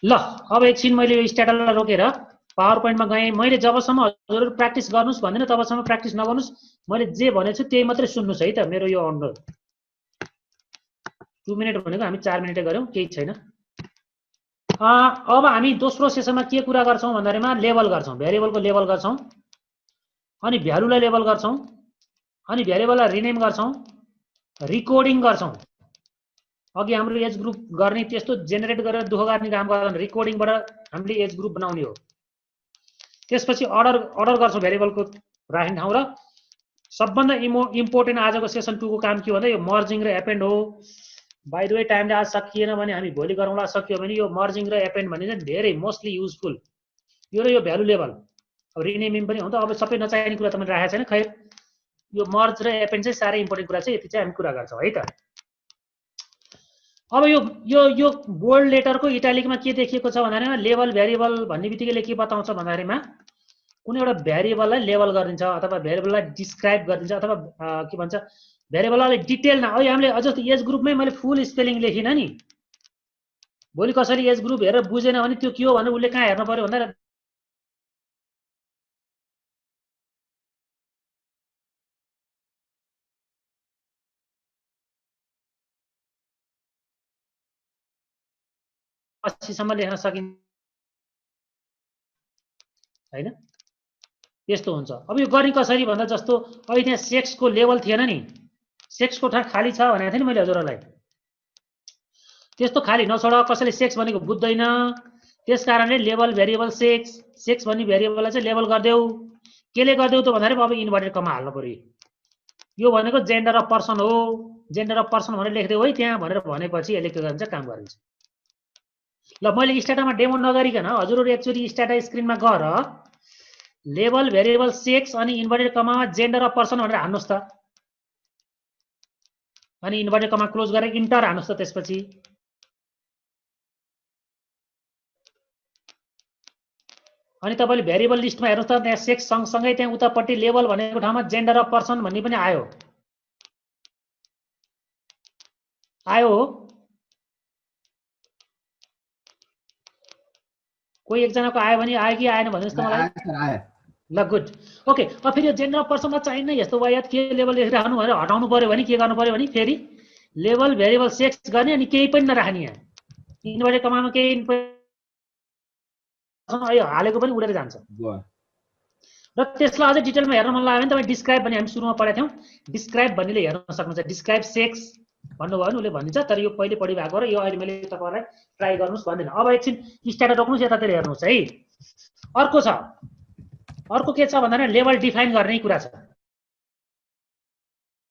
ल, अब एकछिन मैले यो स्ट्याटसलाई रोकेर पावर पोइन्टमा गएँ। मैले जबसम्म हजुरहरू प्र्याक्टिस गर्नुहोस् भन्दैन तबसम्म प्र्याक्टिस नगर्नुहोस्। मैले जे भनेको छु त्यही मात्रै सुन्नुहोस् है त। मेरो यो 2 मिनट भनेको हामी 4 मिनटै गऱ्यौँ, केही छैन। अब हामी दोस्रो सेसनमा के कुरा गर्छौँ भन्दाखेरिमा लेबल गर्छौँ, भेरिएबलको लेबल गर्छौँ, अनि भ्यालुलाई लेबल गर्छौँ, अनि भेरिएबललाई रिनेम गर्छौँ, रिकोडिङ गर्छौँ। अघि हाम्रो एज ग्रुप गर्ने त्यस्तो जेनेरेट गरेर दुःख गर्ने काम गर्दैन, रिकोडिङबाट हामीले एज ग्रुप बनाउने हो। त्यसपछि अर्डर गर्छौँ भेरिएबलको राख्ने ठाउँ र सबभन्दा इम्पोर्टेन्ट आजको सेसन 2 को काम के भन्दा यो मर्जिङ र एपेन्ड हो। बाइ द वे टाइमले आज सकिएन भने हामी भोलि गरौँला, सकियो भने यो मर्जिङ र एपेन्ड भन्ने चाहिँ धेरै मोस्टली युजफुल यो र यो भ्यालु लेभल। अब रिनेमिङ पनि हुन्छ। अब सबै नचाहिने कुरा त मैले राखेको छैन, खै यो मर्ज र एपेन्ड चाहिँ साह्रै इम्पोर्टेन्ट कुरा चाहिँ यति चाहिँ हामी कुरा गर्छौँ है त। अब यो यो यो बोल्ड लेटरको इटालिकमा के देखिएको छ भन्दाखेरिमा लेबल भेरिएबल भन्ने बित्तिकै के बताउँछ भन्दाखेरिमा कुनै एउटा भेरिएबललाई लेबल गरिदिन्छ अथवा भेरिएबललाई डिस्क्राइब गरिदिन्छ अथवा के भन्छ भेरिएबललाई डिटेलमा। अहिले हामीले अझ एज ग्रुपमै मैले फुल स्पेलिङ लेखिनँ नि। भोलि कसरी एज ग्रुप हेरेर बुझेन भने त्यो के हो भनेर उसले कहाँ हेर्नु पर्यो भन्दा सम्म लेख्न सकिन्छ हैन। त्यस्तो हुन्छ। अब यो गर्ने कसरी भन्दा जस्तो अहिले त्यहाँ सेक्सको लेभल थिएन नि, सेक्सको ठाउँ खाली छ भनेको थिएँ नि मैले हजुरहरूलाई। त्यस्तो खाली नछोड, कसैले सेक्स भनेको बुझ्दैन। त्यसकारणले लेभल भेरिएबल सेक्स भन्ने भेरिएबललाई चाहिँ लेभल गरिदेऊ। केले गरिदेऊ त भन्दाखेरि अब इन्भर्टेड कमा हाल्नु पर्यो। यो भनेको जेन्डर अफ पर्सन हो, जेन्डर अफ पर्सन भनेर लेख्देऊ है त्यहाँ भनेर भनेपछि यसले के गरिन्छ काम गरिन्छ। ल मैले स्ट्याटामा डेमो नगरिकन हजुरहरू एकचोटि स्ट्याटा स्क्रिनमा गएर लेबल भेरिएबल सेक्स अनि इन्भर्टेड कमामा जेन्डर अफ पर्सन भनेर हान्नुहोस् त, अनि इन्भर्टेड कमा क्लोज गरेर इन्टर हान्नुहोस् त। त्यसपछि अनि तपाईँले भेरिएबल लिस्टमा हेर्नुहोस् त, त्यहाँ सेक्स सँगसँगै त्यहाँ उतापट्टि लेबल भनेको ठाउँमा जेन्डर अफ पर्सन भन्ने पनि आयो हो। कोही एकजनाको आयो भने आयो कि आएन भन्नुहोस् त मलाई। ल गुड, ओके। अब फेरि यो जेन्डर अफ पर्सनमा चाहिन्न यस्तो वायात के लेभल लेखिराख्नु भनेर हटाउनु पर्यो भने के गर्नु पर्यो भने फेरि लेभल भेरिएबल सेक्स गर्ने अनि केही पनि नराख्ने। यहाँ इन्भर्टेड कमामा केही हालेको पनि उडेर जान्छ। र त्यसलाई अझै डिटेलमा हेर्न मन लाग्यो भने तपाईँ डिस्क्राइब भन्ने हामी सुरुमा पढेको थियौँ, डिस्क्राइब भन्नेले हेर्न सक्नुहुन्छ। डिस्क्राइब सेक्स भन्नुभयो भने उसले भनिदिन्छ। तर यो पहिले पढि भएको र यो अहिले मैले तपाईँलाई ट्राई गर्नुहोस् भन्दैन। अब एकछिन स्ट्याटा रोक्नुहोस्, यतातिर हेर्नुहोस् है। अर्को के छ भन्दाखेरि लेभल डिफाइन गर्ने कुरा छ।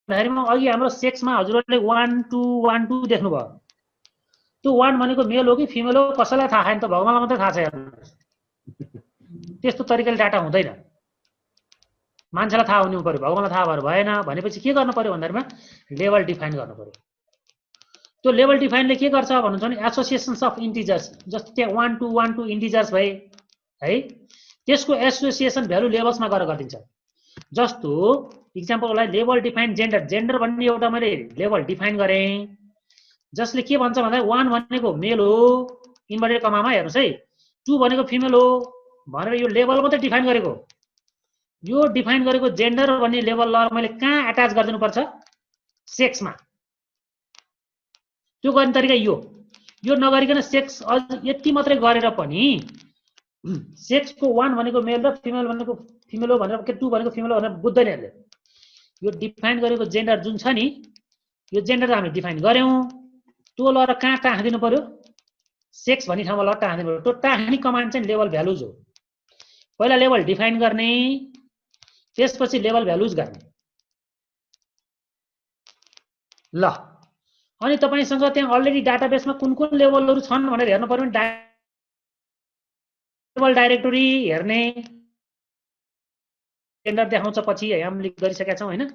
अघि हाम्रो सेक्समा हजुरहरूले 1 2 देख्नुभयो। त्यो 1 भनेको मेल हो कि फिमेल हो कसैलाई थाहा छैन, त भगवानलाई मात्रै थाहा छ। हेर्नुहोस् त्यस्तो तरिकाले डाटा हुँदैन, मान्छेलाई थाहा हुनु पर्यो, भगवानलाई थाहा भएर भएन। भनेपछि के गर्नु पर्यो भन्दाखेरिमा लेभल डिफाइन गर्नु पर्यो। त्यो लेभल डिफाइनले के गर्छ भन्नुहुन्छ भने एसोसिएसन्स अफ इन्टिजर्स, जस्तो त्यहाँ 1 2 इन्टिजर्स भए है, त्यसको एसोसिएसन भ्यालु लेभल्समा गरेर गरिदिन्छ। जस्तो इक्जाम्पलको लागि लेभल डिफाइन जेन्डर भन्ने एउटा मैले लेभल डिफाइन गरेँ, जसले के भन्छ भन्दा 1 भनेको मेल हो इन्भर्टेड कमामा हेर्नुहोस् है, 2 भनेको फिमेल हो भनेर यो लेभल मात्रै डिफाइन गरेको। यो डिफाइन गरेको जेन्डर भन्ने लेभल मैले कहाँ एट्याच गरिदिनु पर्छ? सेक्समा। त्यो गर्ने तरिका यो नगरिकन सेक्स यति मात्रै गरेर पनि सेक्सको 1 भनेको मेल र फिमेल भनेको फिमेल हो भनेर 2 भनेको फिमेल हो भनेर बुझ्दैन यसले। यो डिफाइन गरेको जेन्डर जुन छ नि, यो जेन्डर हामी डिफाइन गर्यौँ, त्यो लगेर कहाँ टाँसिदिनु पर्यो? सेक्स भन्ने ठाउँमा लगेर टाँसिदिनु पर्यो। त्यो टाँस्ने कमान्ड चाहिँ लेभल भ्यालुज हो। पहिला लेभल डिफाइन गर्ने, त्यसपछि लेभल भ्यालुज गर्ने। ल अनि तपाईसँग त्यहाँ अलरेडी डाटाबेसमा कुन कुन लेभलहरू छन् भनेर हेर्नु पर्यो भने लेभल डाइरेक्टोरी हेर्ने, जेन्डर देखाउँछ पछि हामीले गरिसकेका छौँ हैन।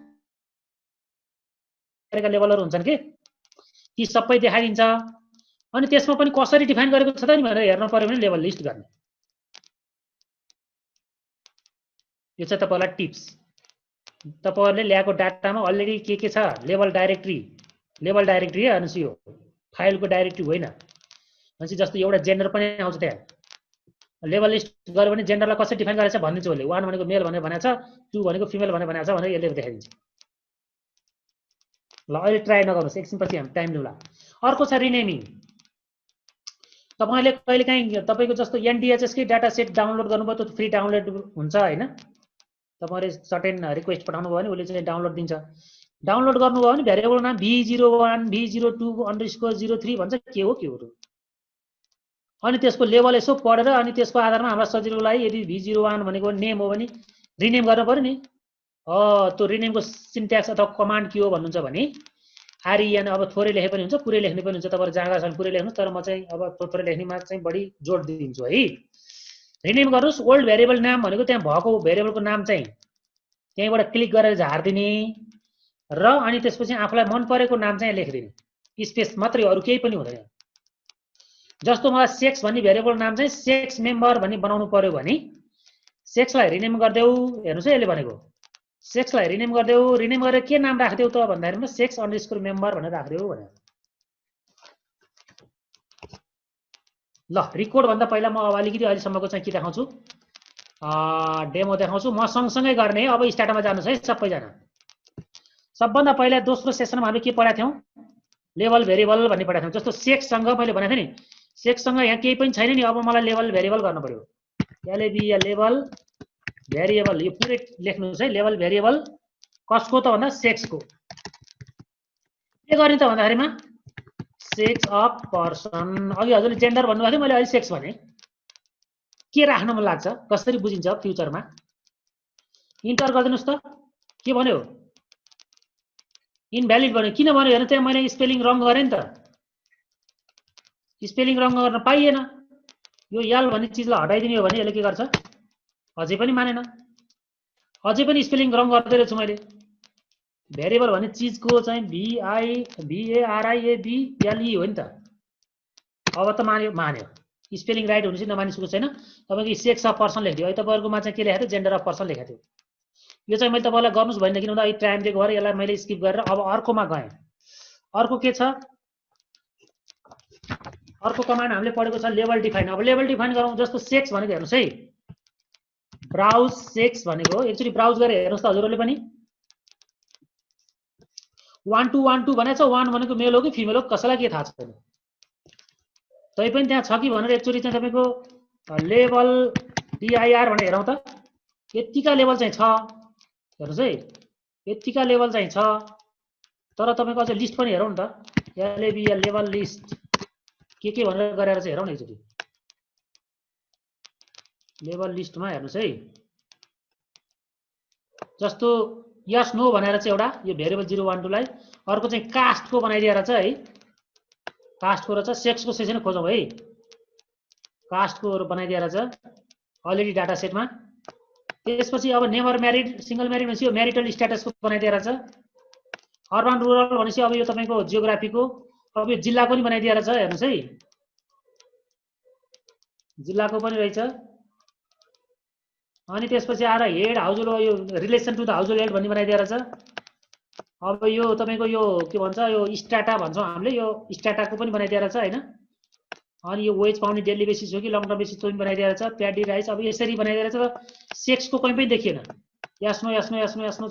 गरेका लेभलहरू हुन्छन् के ती सबै देखाइदिन्छ अनि त्यसमा पनि कसरी डिफाइन गरेको छ त नि भनेर हेर्न पर्यो भने लेभल लिस्ट गर्ने यो चाहिँ तपाईहरुलाई टिप्स तपाईहरुले ल्याएको डाटामा अलरेडी के छ लेभल डाइरेक्टरी हेर्नुस् यो फाइलको डाइरेक्टरी होइन भनेपछि जस्तो एउटा जेन्डर पनि आउँछ त्यहाँ लेभल लिस्ट गर्यो भने जेन्डरलाई कसरी डिफाइन गरेछ भनिदिन्छ उसले 1 भनेको मेल भनेर भनेको छ 2 भनेको फिमेल भनेर भनेको छ भनेर यसले देखाइदिन्छ ल अहिले ट्राई नगर्नुस् एकछिनपछि हामी टाइम लिउँला अर्को छ रिनेमिङ तपाईले कहिलेकाहीँ तपाईको जस्तो एनडीएचएस कै डाटा सेट डाउनलोड गर्नुभयो त्यो फ्री डाउनलोड हुन्छ हैन तपाईले सर्टेन रिक्वेस्ट पठाउनु भयो भने उसले चाहिँ डाउनलोड दिन्छ डाउनलोड गर्नुभयो भने भेरिएबल नाम v01 v02_03 भन्छ के हो अनि त्यसको लेभल यसो पढेर अनि त्यसको आधारमा हाम्रो सजिलोलाई यदि v01 भनेको नेम हो भने रिनेम गर्नु पर्यो नि त्यो रिनेमको सिन्ट्याक्स अथवा कमान्ड के हो भन्नुहुन्छ भने आरईएन अब थोरै लेखे पनि हुन्छ पुरै लेख्ने पनि हुन्छ तपाईहरु जाँगा छन् पुरै लेख्नुस् तर म चाहिँ अब थोरै लेख्नेमा चाहिँ बढी जोड दिन्छु है रिनेम गर्नुस् ओल्ड भेरिएबल नाम भनेको त्यहाँ भएको भेरिएबलको नाम चाहिँ त्यहीबाट क्लिक गरेर झार्दिने र अनि त्यसपछि आफुलाई मन परेको नाम चाहिँ लेखिदिने स्पेस मात्रै अरु केही पनि हुँदैन जस्तो मलाई सेक्स भन्ने भेरिएबल नाम चाहिँ सेक्स मेम्बर भन्ने बनाउनु पर्यो भने सेक्सलाई रिनेम गर्देऊ हेर्नुस् है यसले भनेको सेक्सलाई रिनेम गर्देऊ रिनेम गरेर के नाम राख्देऊ त भन्दाखेरि सेक्स अंडरस्कोर मेम्बर भनेर राख्देऊ भनेर ल रेकर्ड भन्दा पहिला म अब अलिकति अहिलेसम्मको चाहिँ के देखाउँछु डेमो देखाउँछु म सँगसँगै गर्ने अब स्टार्टमा जानुस् है सबैजना सबभन्दा पहिला दोस्रो सेसनमा हामीले के पढाएको थियौं लेभल भेरिएबल भन्ने पढाएको थियौं जस्तो सेक्स सँग मैले भनेको थिएँ नि सेक्स सँग यहाँ केही पनि छैन नि अब मलाई लेभल भेरिएबल गर्न पर्यो एलएबी लेभल भेरिएबल यो पुरै लेख्नुस् है लेभल भेरिएबल कसको त भन्दा सेक्सको के गर्ने त भन्दाखेरिमा सेक्स अफ पर्सन अघि हजुरले जेन्डर भन्नुभएको थियो मैले अहिले सेक्स भने के राख्न मन लाग्छ कसरी बुझिन्छ फ्युचरमा इन्टर गर्दिनुस् त के भन्यो इनभ्यालिड भन्यो किन भन्यो हेर्नु त्यहाँ मैले स्पेलिङ रङ गरे नि त स्पेलिङ रङ गर्न पाइएन यो यल भन्ने चीजलाई हटाइदिने हो भने यसले के गर्छ अझै पनि मानेन अझै पनि स्पेलिङ रङ गर्दै रहेछु मैले भेरिएबल भन्ने चीजको चाहिँ VARIABLE हो नि त अब त मान्यो स्पेलिङ राइट हुनु चाहिँ नमानिसकेको छैन तपाईको सेक्स अफ पर्सन लेख्दियो अहिले तपाईहरुकोमा चाहिँ के लेखेको थियो जेन्डर अफ पर्सन लेखेको थियो यो चाहिँ मैले तपाईलाई गर्नुस् भन्ने किन भन्दा अहिले टाइम दिएको भएर यसलाई मैले स्किप गरेर अब अर्कोमा गएँ अर्को के छ अर्को कमान्ड हामीले पढेको छ लेभल डिफाइन अब लेभल डिफाइन गरौँ जस्तो सेक्स भनेको हेर्नुस् है ब्राउज सेक्स भनेको एकचोटी ब्राउज गरेर हेर्नुस् त हजुरहरुले पनि 1212 भनेको छ 1 भनेको मेल हो कि फिमेल हो कसैलाई के थाहा छैन तै पनि त्यहाँ छ कि भनेर एकचोटी चाहिँ तपाईको लेभल dir भनेर हेरौँ त यतिका लेभल चाहिँ छ हेर्नुस् है यतिका लेभल चाहिँ छ तर तपाईको अझ लिस्ट पनि हेरौँ नि त एलएबी लेभल लिस्ट के भनेर गरेर चाहिँ हेरौँ न एकचोटी लेभल लिस्टमा हेर्नुस् है जस्तो यस नो भनेर चाहिँ एउटा यो भेरिएबल 012 लाई अर्को चाहिँ कास्टको बनाइदिएर छ है कास्टको र छ सेक्सको सेसन खोजौँ है कास्टको बनाइदिएर छ अलरेडी डाटा सेटमा त्यसपछि अब नेभर म्यारिड सिंगल म्यारिड भनेपछि यो म्यारिटल स्ट्याटसको बनाइदिएर छ अर्बन रुरल भनेपछि अब यो तपाईको जियोग्राफीको अब यो जिल्लाको पनि बनाइदिएर छ हेर्नुस् है जिल्लाको पनि रहेछ अनि त्यसपछि आएर हेड हाउसहोल्ड यो relation to the household head भन्ने बनाइदिएर छ अब यो तपाईको यो के भन्छ यो स्टाटा भन्छौं हामीले यो स्टाटाको पनि बनाइदिएर छ हैन अनि यो वेज पाउने डेली बेसिस हो कि लङ टर्म बेसिस पनि बनाइदिएर छ प्याडी राइस अब यसरी बनाइदिएर छ सेक्सको कहीं पनि देखिएन यास्नो छ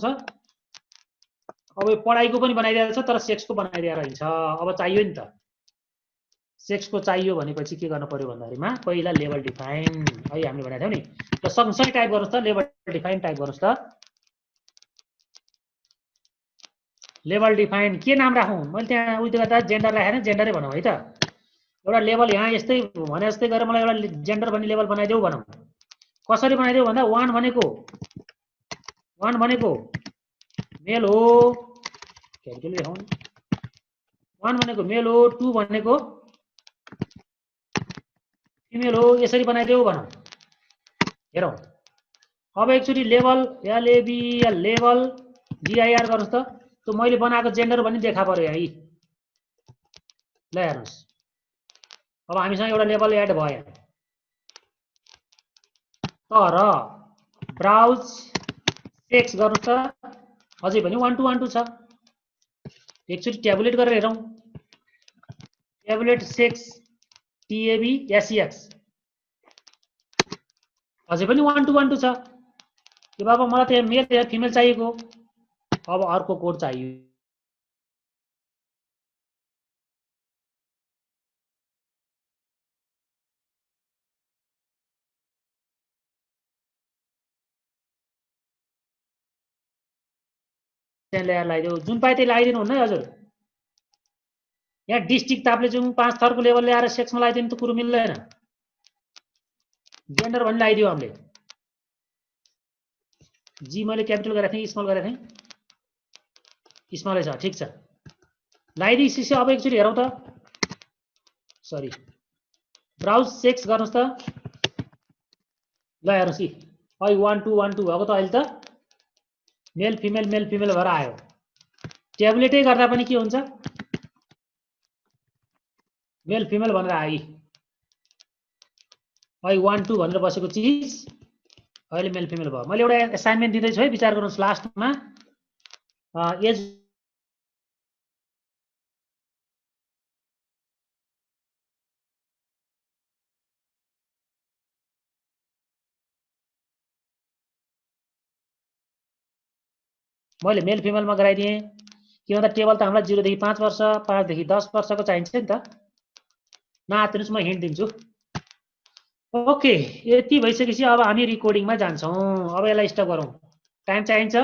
अब यो पढाइको पनि बनाइदिएर छ तर सेक्सको बनाइदिएर छ अब चाहियो नि त सेक्सको चाहियो भनेपछि के गर्न पर्यो भन्दाखेरिमा पहिला लेभल डिफाइन अहिले हामीले भनेको थियौ नि त सँगसँगै टाइप गर्नुस् त लेभल डिफाइन टाइप गर्नुस् त लेभल डिफाइन के नाम राखौं मैले त्यहाँ उयो गर्दा जेन्डर राखेन जेन्डरै भनौं है त एउटा लेभल यहाँ यस्तै भने जस्तै गरेर मलाई एउटा जेन्डर भन्ने लेभल बनाइदेऊ भनौं कसरी बनाइदेऊ भन्दा 1 भनेको मेल हो क्यापिटल लेखौं 1 भनेको मेल हो 2 भनेको फिमेल हो यसरी बनाइदेऊ भनौं हेरौं अब एकचोटी लेभल एलएबी लेभल dir गर्नुस् त त्यो मैले बनाएको जेन्डर पनि देखा पर्यो यहाँ यी ल हेर्नुस् अब हामीसँग एउटा लेभल एड भयो तर ब्राउज सेक्स गर्नु त अझै पनि 1 to 1 2 छ एकचोटी ट्याबुलेट गरेर हेरौं ट्याबुलेट सेक्स टीएबी एसईएक्स अझै पनि 1 to 1 2 छ के बाबा मलाई त मेल या फिमेल चाहिएको अब अर्को कोड चाहियो लेयर लगाइदेऊ जुन पाए त्यही लगाइदिनु हुन्न है हजुर यहाँ डिस्ट्रिक्ट ताप्लेजुङ 5 थरको लेभल ल्याएर सेक्समा लगाइदिनु त कुरो मिल्दैन जेन्डर पनि लगाइदियो हामीले जी मैले क्यापिटल गरेको थिएँ स्मल गरेको थिएँ स्मलै छ ठिक छ लगाइदिएपछि अब एकचोटि हेरौँ त सरी ब्राउज सेक्स गर्नुहोस् त ल हेर्नुहोस् कि अहिले 1 2 1 2 भएको त अहिले त मेल फिमेल भएर आयो ट्याबुलेटै गर्दा पनि के हुन्छ मेल फिमेल भनेर आयो अहिले 1 2 भनेर बसेको चिज अहिले मेल फिमेल भयो मैले एउटा असाइनमेन्ट दिँदैछु है विचार गर्नुहोस् लास्टमा एज मैले मेल फिमेलमा गराइदिएँ के भन्दा टेबल त हामीलाई 0 देखि 5 वर्ष 5 देखि 10 वर्षको चाहिन्छ नि त नआत्तिनुस् म हिन्ट दिन्छु ओके यति भइसकेपछि अब हामी रिकर्डिङमा जान्छौँ अब यसलाई स्टप गरौँ टाइम चाहिन्छ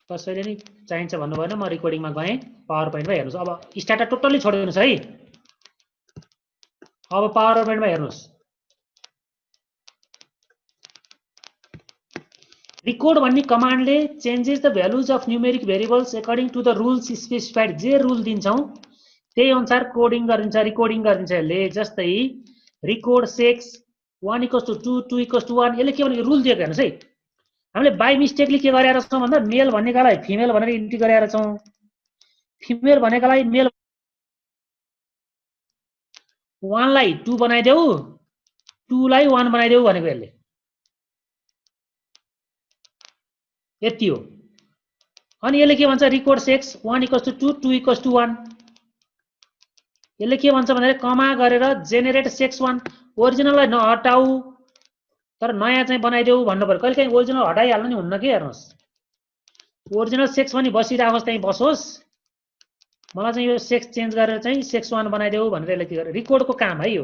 कसैले नि चाहिन्छ भन्नु भएन म रिकर्डिङमा गएँ पावर पोइन्टमा हेर्नुस् अब स्टार्टर टोटल्ली छोडिदिनुस् है अब पावर पोइन्टमा हेर्नुस् record भन्ने कमान्डले changes the values of numeric variables according to the rules specified जे रुल दिन्छौं त्यही अनुसार कोडिङ गरिन्छ रिकोडिङ गरिन्छ यसले जस्तै रिकोड सेक्स 1 = 2 2 = 1 यसले के भनेको रुल दिएको हेर्नुस् है हामीले बाइ मिस्टेकली के गरेर छौं भन्दा मेल भन्नेकालाई फिमेल भनेर इन्ट्री गरेर छौं फिमेल भनेकालाई मेल 1 लाई 2 बनाइदेऊ 2 लाई 1 बनाइदेऊ भनेको यसले यति हो अनि यसले के भन्छ रिकोड सेक्स 1 = 2 2 = 1 यसले के भन्छ भने कमा गरेर जेनेरेट सेक्स 1 ओरिजिनललाई नहटाऊ तर नयाँ चाहिँ बनाइदेऊ भन्नु पर्यो कहिले काहीँ ओरिजिनल हटाइहाल्नु नि हुन्न के हेर्नुस् ओरिजिनल सेक्स पनि बसिराखोस् त्यही बसोस् मलाई चाहिँ यो सेक्स चेन्ज गरेर चाहिँ सेक्स 1 बनाइदेऊ भनेर यसले के गर्यो रिकोडको काम है यो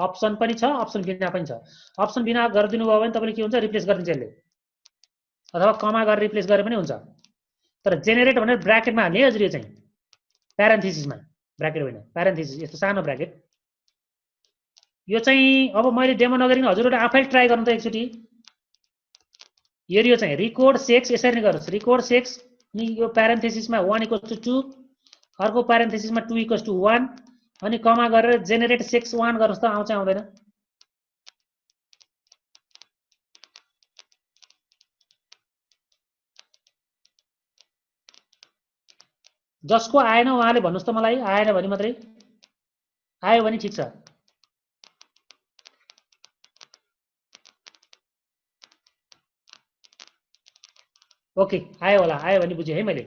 अप्सन पनि छ अप्सन बिना पनि छ अप्सन बिना गरिदिनु भयो भने तपाईले के हुन्छ रिप्लेस गरिदिन्छ यसले अथवा कमा गरेर रिप्लेस गरे पनि हुन्छ तर जेनेरेट भनेर ब्र्याकेटमा हाल्ने है हजुर यो चाहिँ प्यारेन्थेसिसमा ब्र्याकेट होइन प्यारेन्थेसिस यस्तो सानो ब्र्याकेट यो चाहिँ अब मैले डेमो नगरिन हजुरहरुले आफै ट्राई गर्नु त एकचोटी यो चाहिँ रिकोड सेक्स यसरी नै गर्नुस् रिकोड सेक्स नि यो प्यारेन्थेसिसमा 1 = 2 अर्को प्यारेन्थेसिसमा 2 = 1 अनि कमा गरेर जेनेरेट सेक्स 1 गर्नुस् त आउँछ आउँदैन जसको आएन उहाँले भन्नुस् त मलाई आएन भने मात्रै आयो भने ठीक छ ओके आयो होला आयो भने बुझे है मैले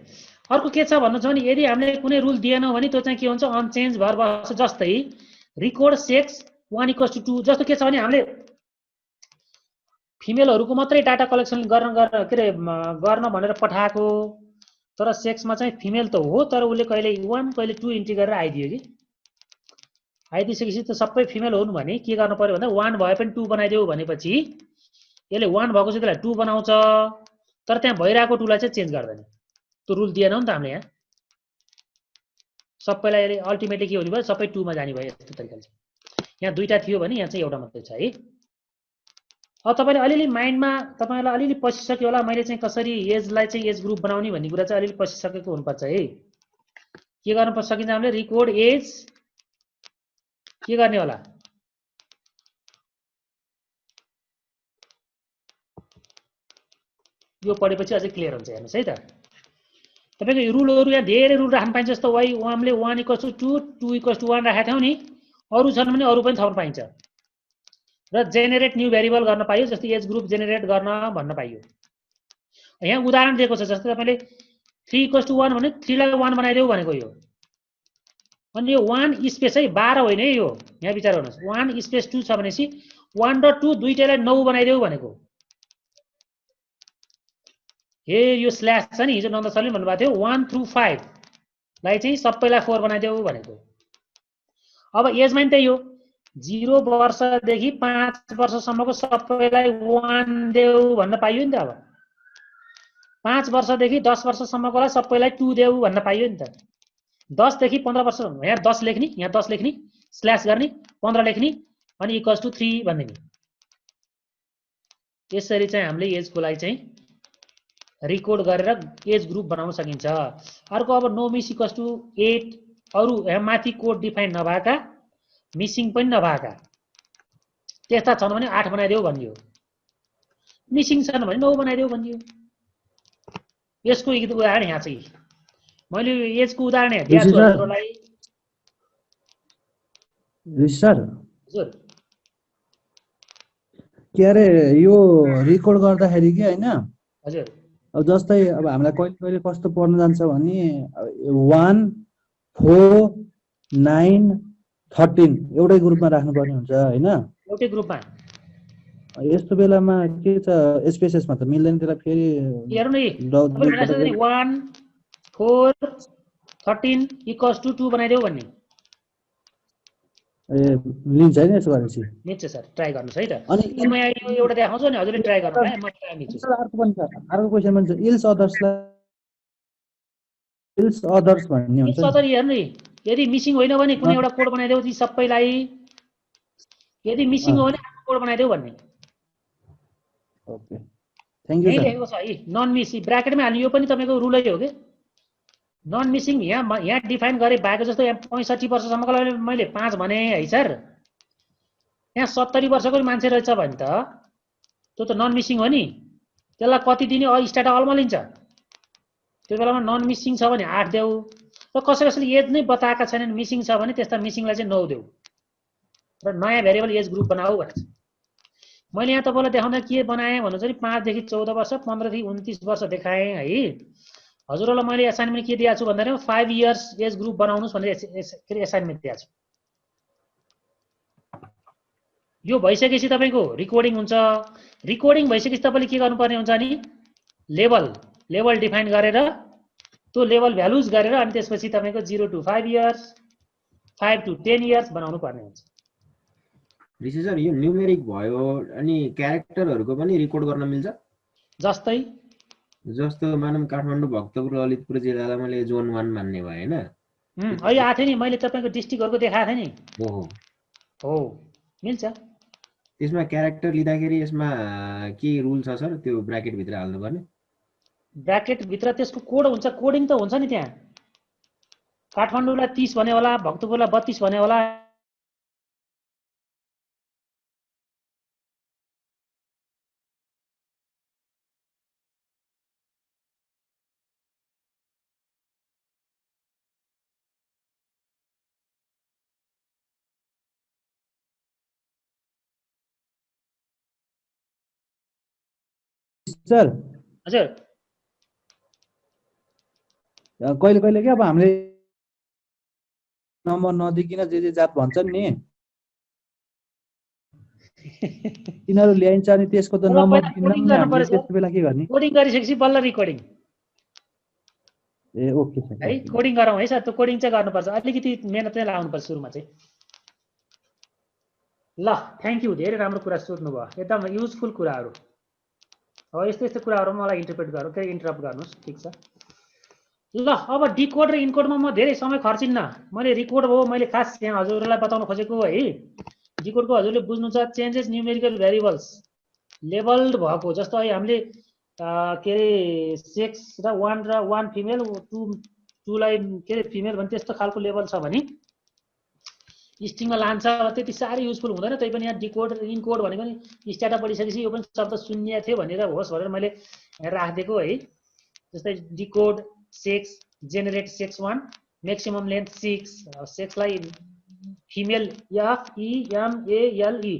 अर्को के छ भन्नु छ भने यदि हामीले कुनै रुल दिएनौ भने त्यो चाहिँ के हुन्छ अनचेन्ज भएर बस्छ जस्तै रिकोड सेक्स 1 = 2 जस्तो के छ भने हामीले फिमेलहरुको मात्रै डाटा कलेक्सन गर्न भनेर पठाएको तर सेक्समा चाहिँ फिमेल त हो तर उले कहिले 1 कहिले 2 इन्ट्री गरेर आइदियो कि आइदिसकेपछि त सबै फिमेल हुन् भने के गर्नु पर्यो भन्दा 1 भए पनि 2 बनाइदेऊ भनेपछि यसले 1 भएको चाहिँ त्यसलाई 2 बनाउँछ तर त्यहाँ भइराको 2 लाई चाहिँ चेन्ज गर्दैन त्यो रुल दिएनौ नि त हामीले यहाँ सबैलाई यसले अल्टिमेटली के हुने भयो सबै 2 मा जाने भयो यस्तो तरिकाले यहाँ दुईटा थियो भने यहाँ चाहिँ एउटा मात्रै छ है अब तपाईले अलिअलि माइन्डमा तपाईलाई अलिअलि पसिसक्यो होला मैले चाहिँ कसरी एजलाई चाहिँ एज ग्रुप बनाउने भन्ने कुरा चाहिँ अलिअलि पसिसकेको हुनुपर्छ है के गर्न सकिन्छ हामीले रिकोड एज के गर्ने होला यो पढेपछि अझै क्लियर हुन्छ हेर्नुहोस् है त तपाईको यो रुलहरु यहाँ धेरै रुल राख्न पाइन्छ जस्तो y हामीले 1 = 2 2 = 1 राखेका थियौ नि अरु छन् भने अरु पनि थप्न पाइन्छ र जेनेरेट न्यू भेरिएबल गर्न पाइयो जस्तै एज ग्रुप जेनेरेट गर्न भन्न पाइयो यहाँ उदाहरण दिएको छ जस्तै तपाईले 3 = 1 भने 3 लाई 1 बनाइदेऊ भनेको यो अनि यो 1 स्पेस है 12 होइन है यो यहाँ विचार गर्नुस् 1 स्पेस 2 छ भनेसी 1 र 2 दुईटैलाई 9 बनाइदेऊ भनेको हे यो स्ल्याश छ नि हिजो नन्द सरले भन्नुभएको थियो 1 through 5 लाई चाहिँ सबैलाई 4 बनाइदेऊ भनेको अब एजमा नि त्यही हो 0 वर्षदेखि 5 वर्षसम्मको सबैलाई 1 देऊ भन्न पाइयो नि त अब 5 वर्षदेखि 10 वर्षसम्मकोलाई सबैलाई 2 देऊ भन्न पाइयो नि त 10 देखि 15 वर्ष यहाँ 10 लेख्ने यहाँ 10 लेख्ने स्ल्याश गर्ने 15 लेख्ने अनि इक्वल्स टु 3 भन्ने नि यसरी चाहिँ हामीले एजको लागि चाहिँ रिकर्ड गरेर एज ग्रुप बनाउन सकिन्छ अर्को अब नो मिस इक्वल्स टु 8 अरु यहाँ माथि कोड डिफाइन नभएका मिसिङ पनि नभएका त्यस्ता छन् भने 8 बनाइदेऊ भनियो मिसिङ छन् भने 9 बनाइदेऊ भनियो यसको उदाहरण यहाँ चाहिँ मैले एजको उदाहरण यहाँ दिएको छु हजुरलाई सर हजुर के अरे यो रेकर्ड गर्दाखेरि के हैन हजुर अब जस्तै अब हामीलाई कहिले कहिले कस्तो पर्न जान्छ भने 1 4 9 13 एउटै ग्रुपमा राख्नुपर्ने हुन्छ हैन एउटै ग्रुपमा यस्तो बेलामा के छ स्पेसेसमा त मिल्दैन त्यसलाई फेरि हेर्नु नि 1 4 13 इक्वल्स टु 2 बनाइदेऊ भन्ने ए लिन्छ हैन यसो गरेपछि मिल्छ सर ट्राई गर्नुस् है त अनि म यहाँ यो एउटा देखाउँछु नि हजुरले ट्राई गर्नु है म ट्राई लिन्छु अर्को पनि छ अर्को क्वेशन पनि छ इल्स अदर्स भन्ने हुन्छ सर हेर्नु नि यदि मिसिङ होइन भने कुनै एउटा कोड बनाइदेऊ ती सबैलाई यदि मिसिङ हो भने अर्को कोड बनाइदेऊ भन्ने ओके थ्यांक यू यही सर लेखेको छ है नन मिसिङ ब्र्याकेटमा हाल्नु यो पनि तपाईको रुलै हो के नन मिसिङ यहाँ डिफाइन गरे भएको जस्तो यहाँ 65 वर्षसम्मको लागि मैले 5 भने है सर यहाँ 70 वर्षको मान्छे रहेछ भने त त्यो त नन मिसिङ हो नि त्यसलाई कति दिने स्टार्ट अलमा लिन्छ त्यो बेलामा नन मिसिङ छ भने 8 देऊ र कसैले एज नै बताएका छैनन् मिसिङ छ भने त्यस्ता मिसिङलाई चाहिँ 9 देऊ र नयाँ भेरिएबल एज ग्रुप बनाऊ भनेछ मैले यहाँ तपाईलाई देखाउँदा के बनाएँ भन्नु चाहिँ 5 देखि 14 वर्ष 15 देखि 29 वर्ष देखाएँ है हजुरलाई मैले असाइनमेन्ट के दिएको छु भन्दाखेरि 5 इयर्स एज ग्रुप बनाउनुस् भनेर असाइनमेन्ट दिएको छु यो भइसकेपछि तपाईको रेकर्डिङ हुन्छ रेकर्डिङ भइसकेपछि तपाईले के गर्नुपर्ने हुन्छ नि लेभल डिफाइन गरेर त्यो लेभल भ्यालुज गरेर अनि त्यसपछि तपाईको 0 to 5 इयर्स 5 to 10 इयर्स बनाउनु पर्ने हुन्छ ऋषि सर यो न्यूमेरिक भयो अनि क्यारेक्टरहरुको पनि रेकर्ड गर्न मिल्छ जस्तै जस्तो मानम काठमाडौँ भक्तपुर ललितपुर जिल्लालाई मैले जोन 1 मान्ने भए हैन अहिले आथे नि मैले तपाईको डिस्ट्रिक्टहरुको देखाएको थिएँ नि ओहो हो मिल्छ त्यसमा क्यारेक्टर लिँदाखेरि यसमा के रुल छ सर त्यो ब्र्याकेट भित्र हाल्नु पर्ने ब्र्याकेट भित्र त्यसको कोड हुन्छ कोडिङ त हुन्छ नि त्यहाँ काठमाडौँलाई 30 भने होला भक्तपुरलाई 32 भने होला सर हजुर कहिले कहिले के अब हामीले नम्बर नदिकिन जे जात भन्छन् नि तिनीहरु ल्याइन्छ अनि त्यसको त नम्बर दिन्न हामीले त्यस्तो बेला के गर्ने कोडिङ गरिसकेपछि बल्ल रेकर्डिङ ए ओके सर है कोडिङ गरौँ है सर त्यो कोडिङ चाहिँ गर्नुपर्छ अलिकति मेहनत चाहिँ लाउनुपर्छ सुरुमा चाहिँ ल थ्यांक यू धेरै राम्रो कुरा सोध्नु भयो एकदम युजफुल कुराहरु हो यस्तो कुराहरु मलाई इन्टरप्रेट गर्नु के इन्टरप्ट गर्नुस् ठीक छ ल अब डिकोड र इनकोडमा म धेरै समय खर्चिन्न मैले रिकोड हो मैले खास यहाँ हजुरलाई बताउन खोजेको है डिकोडको हजुरले बुझ्नु छ चेन्जेस न्यूमेरिकल भेरिएबल्स लेबल्ड भएको जस्तो है हामीले के रे सेक्स र 1 फिमेल 2 लाई के रे फिमेल भने त्यस्तो खालको लेभल छ भने स्ट्रिङमा लान्छ त्यति साह्रै युजफुल हुँदैन। तै पनि यहाँ डिकोड इनकोड भनेको नि स्ट्याटा पढिसकेपछि यो पनि शब्द शून्य थियो भनेर होस् भनेर मैले राखिदिएको है। जस्तै decode sex generate sex 1 maximum length 6 सेक्सलाई फिमेल FEMALE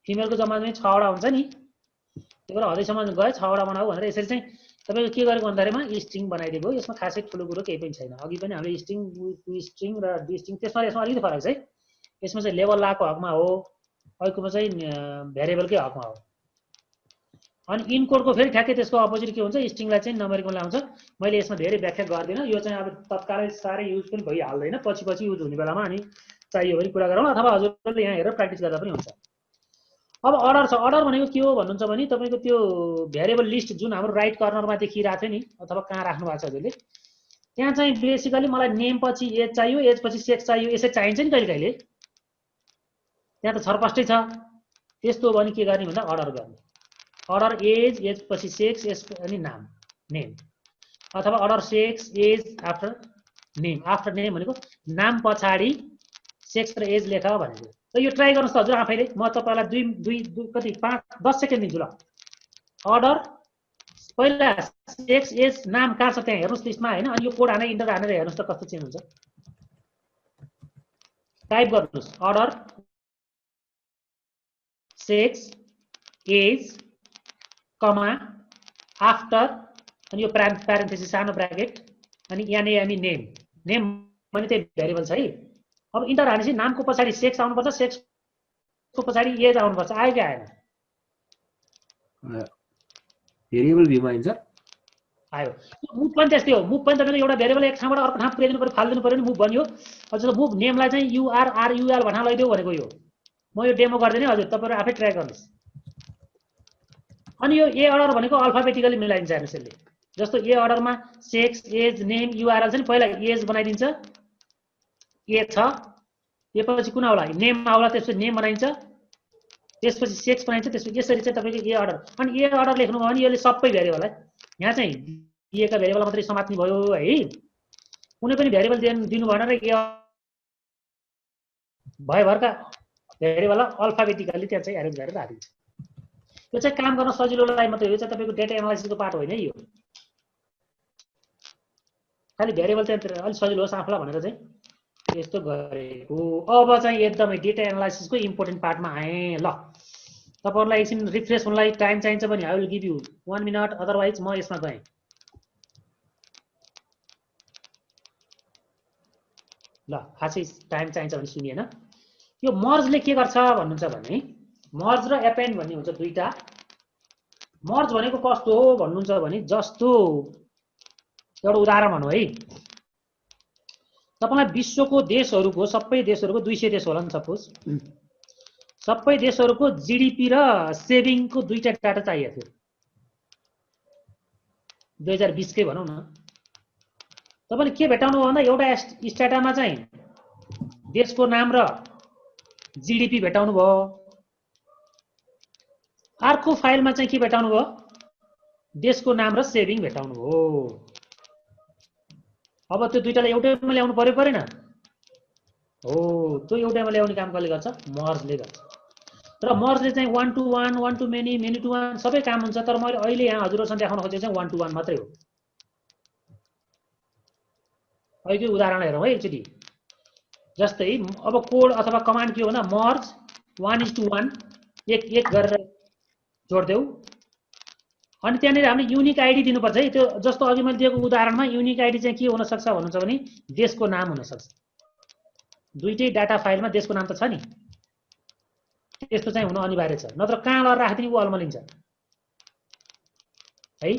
फिमेलको जम्मा चाहिँ 6 वटा हुन्छ नि त्यही भएर हदैसम्म गयो 6 वटा बनाऊ भनेर यसरी चाहिँ तपाईको के गरेको भन्दाखेरिमा स्ट्रिङ बनाइदिएको। यसमा खासै ठुलो कुरो केही पनि छैन। अघि पनि हामीले स्ट्रिङ टु स्ट्रिङ र डी स्ट्रिङ त्यसमा यसमा अलिकति फरक छ है। यसमा चाहिँ लेभल लाको हकमा हो अर्कोमा चाहिँ भेरिएबलकै हकमा हो। अनि इनकोडको फेरि ठ्याक्कै त्यसको अपोजिट के हुन्छ स्ट्रिङलाई चाहिँ नम्बरिङमा ल्याउँछ। मैले यसमा धेरै व्याख्या गर्दिनँ यो चाहिँ अब तत्कालै साह्रै युज पनि भइहाल्दैन पछि युज हुने बेलामा अनि चाहियो भने कुरा गरौँ अथवा हजुरले यहाँ हेरेर प्र्याक्टिस गर्दा पनि हुन्छ। अब अर्डर छ। अर्डर भनेको के हो भन्नुहुन्छ भने तपाईको त्यो भेरिएबल लिस्ट जुन हाम्रो राइट कर्नरमा देखिरहेको थियो नि अथवा कहाँ राख्नु भएको छ हजुरले त्यहाँ चाहिँ बेसिकली मलाई नेम पछि एज चाहियो एज पछि सेक्स चाहियो यसै चाहिन्छ नि कहिले कहिले त्यहाँ त छरपस्टै छ। त्यस्तो हो भने के गर्ने भन्दा अर्डर गर्ने। अर्डर एज पछि सेक्स एज अनि नाम नेम अथवा order sex age after name भनेको नाम पछाडि सेक्स र एज लेख भनेको। त यो ट्राई गर्नुहोस् त हजुर आफैले। म तपाईलाई 10 सेकेन्ड दिन्छु ल। अर्डर पहिला सेक्स एज नाम कहाँ छ त्यहाँ हेर्नुहोस् त्यसमा हैन अनि यो कोड हानेर इन्टर हानेर हेर्नुहोस् त कस्तो चेन्ज हुन्छ। टाइप गर्नुहोस् अर्डर सेक्स एज कमा आफ्टर अनि यो प्यारेन्थेसिस सानो ब्र्याकेट अनि यानी नेम भने त्यही भेरिएबल छ है। अब इन्टर हानेपछि नामको पछाडि सेक्स आउनुपर्छ सेक्सको पछाडि एज आउनुपर्छ आयो कि आएन भेरिएबल भ्यूमा आइन्छ आयो। मुभ पनि त्यस्तै हो। मुभ पनि तपाईको एउटा भेरिएबल एक ठाउँबाट अर्को ठाउँ पुर्याइदिनु पर्यो फाल्दिनु पर्यो नि मुभ बन्यो। हजुर मुभ नेमलाई चाहिँ URL भन्न लैदेऊ भनेको यो म यो डेमो गर्दिन हजुर तपाईहरु आफै ट्राई गर्नुस्। अनि यो ए अर्डर भनेको अल्फाबेटिकली मिलाइन्छ हेर्नुस् यसले। जस्तो ए अर्डरमा सेक्स एज नेम URL चाहिँ पहिला एज बनाइदिन्छ ए छ ए पछि कुन आउला नेम आउला त्यसपछि नेम बनाइन्छ त्यसपछि सेक्स बनाइन्छ त्यसपछि यसरी चाहिँ तपाईको ए अर्डर। अनि ए अर्डर लेख्नु भयो भने यसले सबै भेरिएबल है यहाँ चाहिँ दिएका भेरिएबल मात्रै समात्ने भयो है। कुनै पनि भेरिएबल दिनु भएन र ए भयभरका भेरिएबललाई अल्फाबेटिकली त्यहाँ चाहिँ एरेन्ज गरेर राखिदिन्छ। यो चाहिँ काम गर्न सजिलोलाई मात्रै हो। यो चाहिँ तपाईको डेटा एनालाइसिसको पार्ट होइन है। यो खाली भेरिएबल चाहिँ अलि सजिलो होस् आफूलाई भनेर चाहिँ यस्तो गरेको। अब चाहिँ एकदमै डेटा एनालाइसिसको इम्पोर्टेन्ट पार्टमा आएँ ल। तपाईहरुलाई एकछिन रिफ्रेश हुनलाई टाइम चाहिन्छ भने I will give you 1 minute otherwise म यसमा गएँ। ल खासै टाइम चाहिन्छ भने सुनिएन। यो मर्जले के गर्छ भन्नुहुन्छ भने मर्ज र एपेन्ड भन्ने हुन्छ दुईटा। मर्ज भनेको कस्तो हो भन्नुहुन्छ भने जस्तो एउटा उदाहरण भनौँ है। तपाईलाई विश्वको देशहरुको सबै देशहरुको 200 देश होला नि सपोज सबै देशहरुको जीडीपी र सेभिङको दुईटा डाटा चाहिएको थियो 2020 कै भनौँ न। तपाईले के भेटाउनु भयो भन्दा एउटा स्ट्याटामा चाहिँ देशको नाम र जीडीपी भेटाउनु भयो। अर्को फाइलमा चाहिँ के भेटाउनु भयो देशको नाम र सेभिङ भेटाउनु भयो। अब त्यो दुईटालाई एउटैमा ल्याउनु पर्यो परेन हो। त्यो एउटैमा ल्याउने काम कसले गर्छ मर्जले गर्छ। र मर्जले चाहिँ 1 to 1 1 to many many to 1 सबै काम हुन्छ। तर मैले अहिले यहाँ हजुरहरुसँग देखाउन खोजेको चाहिँ 1 to 1 मात्रै हो। अहिले उदाहरण हेरौँ है एकचोटी। जस्तै अब कोड अथवा कमान्ड के हो भन्दा मर्ज 1:1 एक गरेर जोड्देऊ। अनि त्यहाँनिर हामीले युनिक आइडी दिनुपर्छ है। त्यो जस्तो अघि मैले दिएको उदाहरणमा युनिक आइडी चाहिँ के हुन सक्छ भन्नुहुन्छ भने देशको नाम हुन सक्छ। दुईटै डाटा फाइलमा देशको नाम त छ नि त्यस्तो चाहिँ हुन अनिवार्य छ। नत्र कहाँ लगेर राखिदिने उ अल्मलिन्छ है।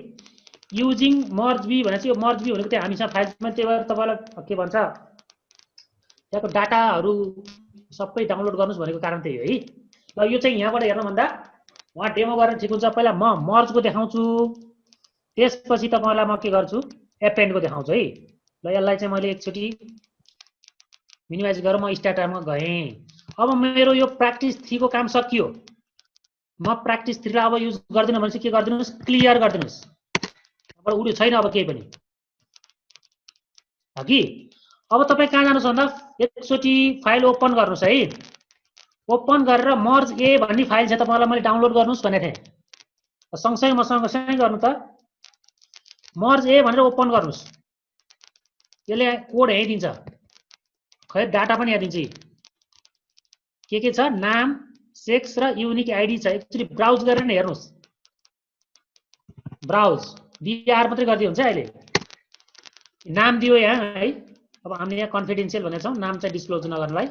युजिङ मर्ज बी भनेपछि यो मर्ज बी भनेको चाहिँ हामीसँग फाइलमा त्यही भएर तपाईलाई के भन्छ त्यहाँको डाटाहरु सबै डाउनलोड गर्नुस् भनेको कारण त्यही हो है। ल यो चाहिँ यहाँबाट हेर्नु भन्दा वहाँ डेमो गर्न ठिक हुन्छ। पहिला म मर्जको देखाउँछु त्यसपछि तपाईहरुलाई म के गर्छु एपेन्डको देखाउँछु है। ल यसलाई चाहिँ मैले एकचोटी मिनिमाइज गरेर म स्ट्याटामा गएँ। अब मेरो यो प्र्याक्टिस 3 को काम सकियो। म प्र्याक्टिस 3 लाई अब युज गर्दिन भनेपछि के गर्दिनुस् क्लियर गर्दिनुस्। अब उड्यो छैन अब केही पनि हो कि। अब तपाई कहाँ जानुस् भन्दा एकचोटि फाइल ओपन गर्नुस् है। ओपन गरेर मर्ज ए भन्ने फाइल छ तपाईलाई मैले डाउनलोड गर्नुस् भनेको थिएँ। सँगसँगै मसँग सँगै गर्नु त। मर्ज ए भनेर ओपन गर्नुस्। यसले कोड यही दिन्छ। खै डाटा पनि यहाँ दिन्छ। के छ नाम, सेक्स र युनिक आइडी छ। एकचोटि ब्राउज गरेर नि हेर्नुस्। ब्राउज बीआर मात्रै गर्दै हुन्छ अहिले। नाम दियो यहाँ है। अब हामीले यहाँ कन्फिडेन्शियल भनेको छौँ, नाम चाहिँ डिस्क्लोज नगर्नलाई।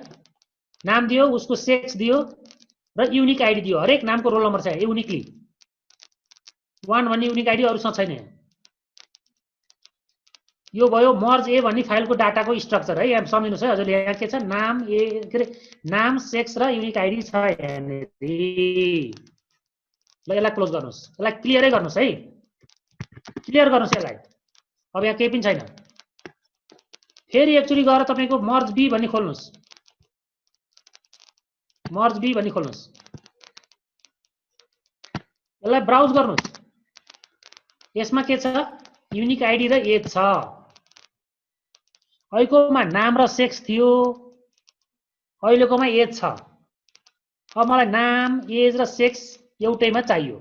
नाम दियो, उसको सेक्स दियो र युनिक आइडी दियो। हरेक नामको रोल नम्बर छ युनिकली। 1 भन्ने युनिक आइडी अरूसँग छैन। यो भयो मर्ज ए भन्ने फाइलको डाटाको स्ट्रक्चर है। यहाँ सम्झिनुस् है हजुरले। यहाँ के छ नाम ए के अरे नाम, सेक्स र युनिक आइडी छ यहाँनेरि। ल यसलाई क्लोज गर्नुस्। यसलाई क्लियरै गर्नुस् है। क्लियर गर्नुस् यसलाई। अब यहाँ केही पनि छैन। फेरि एकचोटि गएर तपाईको मर्ज बी भन्ने खोल्नुस्। मर्ज बी भन्ने खोल्नुस्। यसलाई ब्राउज गर्नुस्। यसमा के छ युनिक आइडी र एज छ। अहिलेकोमा नाम र सेक्स थियो, अहिलेकोमा एज छ। अब मलाई नाम, एज र सेक्स एउटैमा चाहियो।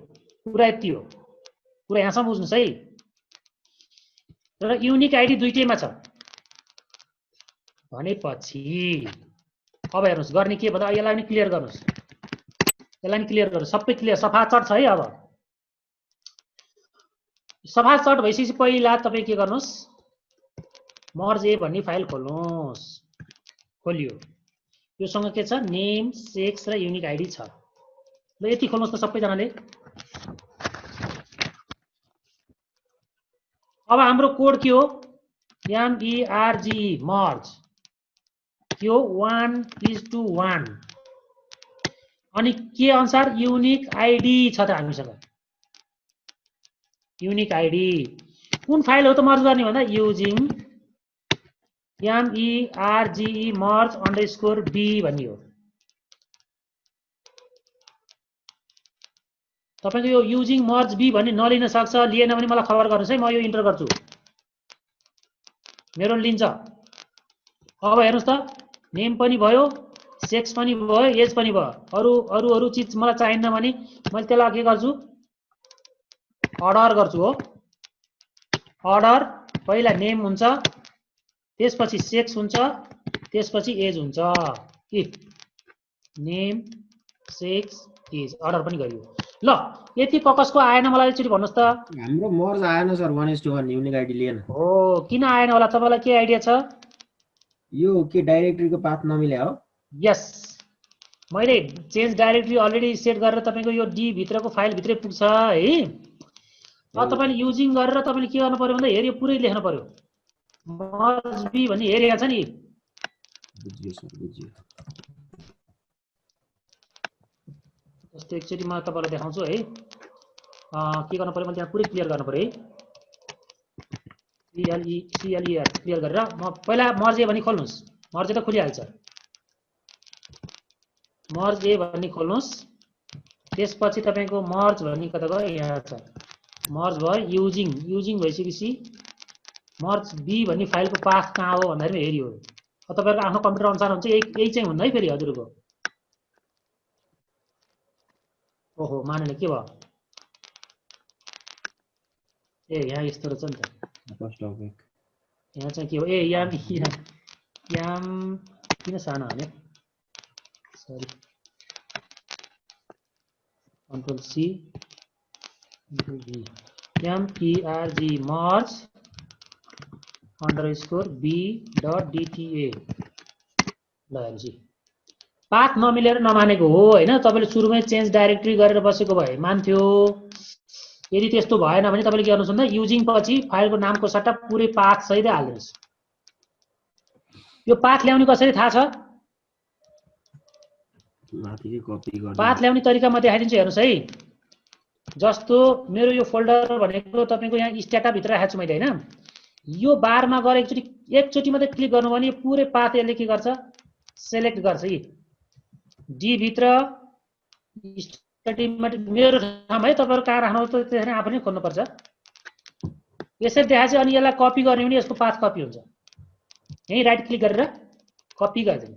कुरा यति हो। कुरा यहाँसम्म बुझ्नुस् है। र युनिक आइडी दुईटैमा छ भनेपछि अब हेर्नुस् गर्ने के भन्दा यसलाई पनि क्लियर गर्नुस्। यसलाई पनि क्लियर गर्नुस्। सबै क्लियर सफा चट छ है। अब सफा चट भइसकेपछि पहिला तपाई के गर्नुस् मर्ज ए भन्ने फाइल खोल्नुस्। खोलियो। योसँग के छ नेम, सेक्स र युनिक आइडी छ। ल यति खोल्नुस् त सबैजनाले। अब हाम्रो कोड के हो MERGE मर्ज के हो 1:1 अनि के अनुसार युनिक आइडी छ त हामीसँग। युनिक आइडी कुन फाइल हो त मर्ज गर्ने भन्दा युजिङ MERGE मर्ज अंडरस्कोर B भन्ने हो। तपाईको यो युजिङ मर्ज B भन्ने नलिन सक्छ, लिएन भने मलाई खबर गर्नुस् है। म यो इन्टर गर्छु। मेरो लिन्छ। अब हेर्नुस् त नेम पनि भयो, सेक्स पनि भयो, एज पनि भयो। अरु चीज मलाई चाहिन्न भने मैले त्यसलाई के गर्छु अर्डर गर्छु हो। अर्डर पहिला नेम हुन्छ, त्यसपछि सेक्स हुन्छ, त्यसपछि एज हुन्छ। नेम, सेक्स, एज अर्डर पनि गरियो। ल यति ककसको आएन मलाई एकचोटि भन्नुस् त। हाम्रो मर्ज आएन सर 1:1 युनिक आइडी लिएन। हो किन आएन होला तपाईलाई के आइडिया छ? यो के डाइरेक्टरीको पाथ नमिल्या हो? यस मैले चेन्ज डाइरेक्टरी अलरेडी सेट गरेर तपाईको यो डी भित्रको फाइल भित्रै पुग्छ है। अब तपाईले युजिङ गरेर तपाईले के गर्नु पर्यो भन्दा हेर यो पुरै लेख्नु पर्यो। मर्ज बी भन्ने हेरेको छ नि। बुझियो सर बुझियो। जस्तो एकचोटि म तपाईलाई देखाउँछु है। के गर्नु पर्यो मैले यहाँ पुरै क्लियर गर्नु पर्यो है। CLER क्लियर गरेर म पहिला मर्ज ए भन्ने खोल्नुस्। मर्ज त खुलिहाल्छ। मर्ज ए भन्ने खोल्नुस्। त्यसपछि तपाईको मर्ज भन्ने कता गयो यहाँ छ। मर्ज भयो युजिङ भइसकेपछि मर्ज बी भन्ने फाइलको पाथ कहाँ हो भन्दाखेरि हेरियो। तपाईहरुको आफ्नो कम्प्युटर अनुसार हुन्छ यही चाहिँ हुन्न है फेरि हजुरको। ओहो मानेन के भयो? ए यहाँ यस्तो रहेछ नि त। फर्स्ट टपिक यहाँ चाहिँ के हो? ए याम किन सानो हाल्यो? सरी कन्ट्रोल सी MERGE मर्ज अंडरस्कोर B.DTA। ल हेर्नुस् पाथ नमिलेर नमानेको हो हैन। तपाईले सुरुमै चेन्ज डाइरेक्टरी गरेर बसेको भए मान्थ्यो। यदि त्यस्तो भएन भने तपाईले के गर्नुस् भन्दा युजिङ पछि फाइलको नामको सट्टा पुरै पाथ सहितै हाल्दिनुस्। यो पाथ ल्याउने कसरी थाहा छ? माथिकै कपी गर्नु। पाथ ल्याउने तरिका म देखाइदिन्छु हेर्नुस् है। जस्तो मेरो यो फोल्डर भनेको तपाईको यहाँ स्ट्याटा भित्र राखेको छु मैले हैन। यो बारमा गएर एकचोटि मात्रै क्लिक गर्नु भने पुरै पाथ यसले के गर्छ सेलेक्ट गर्छ। डी भित्र मेरो ठाउँमा है तपाईहरु कहाँ राख्नु त त्यसरी आफै नै खोल्नु पर्छ। यसरी देखाएपछि अनि यसलाई कपी गर्ने भने यसको पाथ कपी हुन्छ। यही राइट क्लिक गरेर कपी गरिदिनु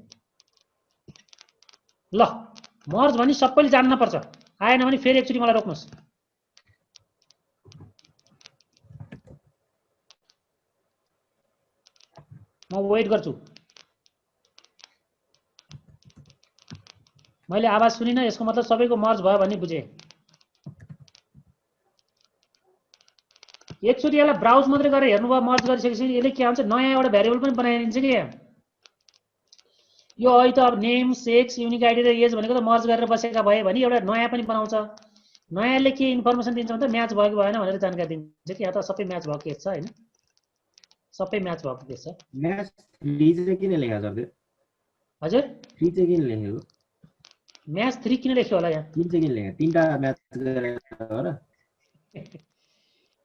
ल मर्ज भने सबैले जान्न पर्छ आएन भने फेरि एकचोटि मलाई रोक्नुस् म वेट गर्छु मैले आवाज सुनिन यसको मतलब सबैको मर्ज भयो भन्ने बुझे एकचोटि यसलाई ब्राउज मात्रै गरेर हेर्नुभयो मर्ज गरिसकेपछि यसले के हुन्छ नयाँ एउटा भेरिएबल पनि बनाइदिन्छ कि यो अहिले त अब नेम सेक्स युनिक आइडी र एज भनेको त मर्ज गरेर बसेका भए भने एउटा नयाँ पनि बनाउँछ नयाँले के इन्फर्मेसन दिन्छ भने त म्याच भएको भएन भनेर जानकारी दिन्छ कि यहाँ त सबै म्याच भएको केस छ हैन सबै म्याच भएको केस छ म्याच 3 चाहिँ किन लेखेको छ त्यो हजुर 3 चाहिँ किन लेखेको म्याच 3 किन लेख्यो होला यहाँ 3 चाहिँ किन लेखेको तीनटा म्याच गरेर हो र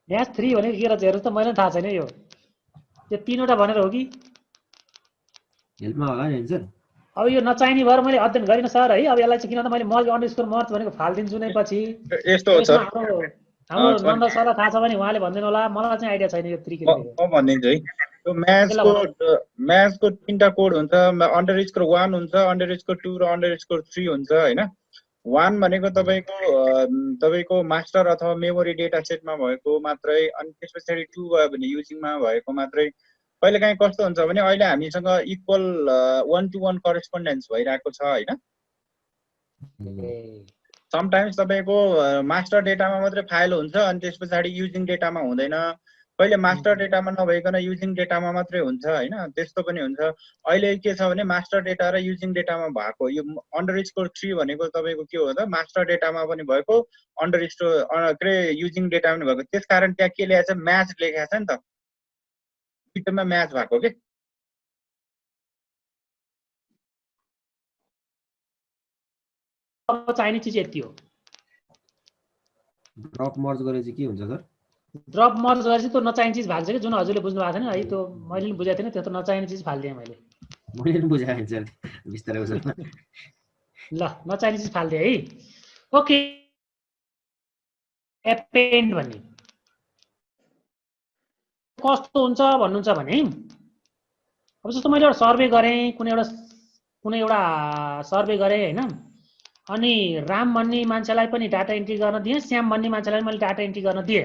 म्याच 3 भनेको के रहेछ हेर्नु त मलाई थाहा छैन यो त्यो तीनवटा भनेर हो कि हेल्पमा होला नि सर अब यो नचाहिने भएर मैले अध्ययन गरिन सर है अब यसलाई चाहिँ किन त मैले मर्ज अन्डरस्कोर मर्ज भनेको फाल्दिन्छु नै पछि यस्तो हो सर हाम्रो नन्द सरलाई थाहा छ भने उहाँले भनिदिनु होला मलाई चाहिँ आइडिया छैन यो 3 किन म भनिदिन्छु है यो म्याचको तीनटा कोड हुन्छ अन्डरस्कोर 1 हुन्छ अन्डरस्कोर 2 र अन्डरस्कोर 3 हुन्छ हैन 1 भनेको तपाईको मास्टर अथवा मेमोरी डेटा सेटमा भएको मात्रै अनि त्यसपछि 2 भयो भने युजिङमा भएको मात्रै कहिलेकाहीँ कस्तो हुन्छ भने अहिले हामीसँग इक्वल 1 to 1 करेस्पोन्डेन्स भइरहेको छ हैन समटाइम्स तपाईको मास्टर डेटामा मात्रै फाइल हुन्छ अनि त्यसपछि युजिङ डेटामा हुँदैन कहिले मास्टर डेटामा नभइकन युजिङ डेटामा मात्रै हुन्छ हैन त्यस्तो पनि हुन्छ अहिले के छ भने मास्टर डेटा र युजिङ डेटामा भएको यो अन्डरस्कोर 3 भनेको तपाईको के हो त मास्टर डेटामा पनि भएको अन्डरस्कोर युजिङ डेटामा पनि भएको त्यसकारण त्यहाँ के लेखेको छ म्याच लेखेको छ नि त दुईटामा म्याच भएको के अब चाहिने चीज यति हो ड्रप मर्ज गरेपछि के हुन्छ सर ड्रप मर्ज गरेपछि त्यो नचाहिने चीज भाग्छ कि जुन हजुरले बुझ्नु भएको थिएन है त्यो मैले पनि बुझाएको थिएन त्यो त नचाहिने चीज फाल्दिएँ मैले पनि बुझाएँ सर बिस्तारै बुझ्नु ल नचाहिने चीज फाल्दिएँ है ओके एपेन्ड भन्ने कस्तो हुन्छ भन्नुहुन्छ भने अब जस्तो मैले एउटा सर्वे गरेँ कुनै एउटा सर्वे गरेँ हैन अनि राम भन्ने मान्छेलाई पनि डाटा एन्ट्री गर्न दिएँ श्याम भन्ने मान्छेलाई मैले डाटा एन्ट्री गर्न दिएँ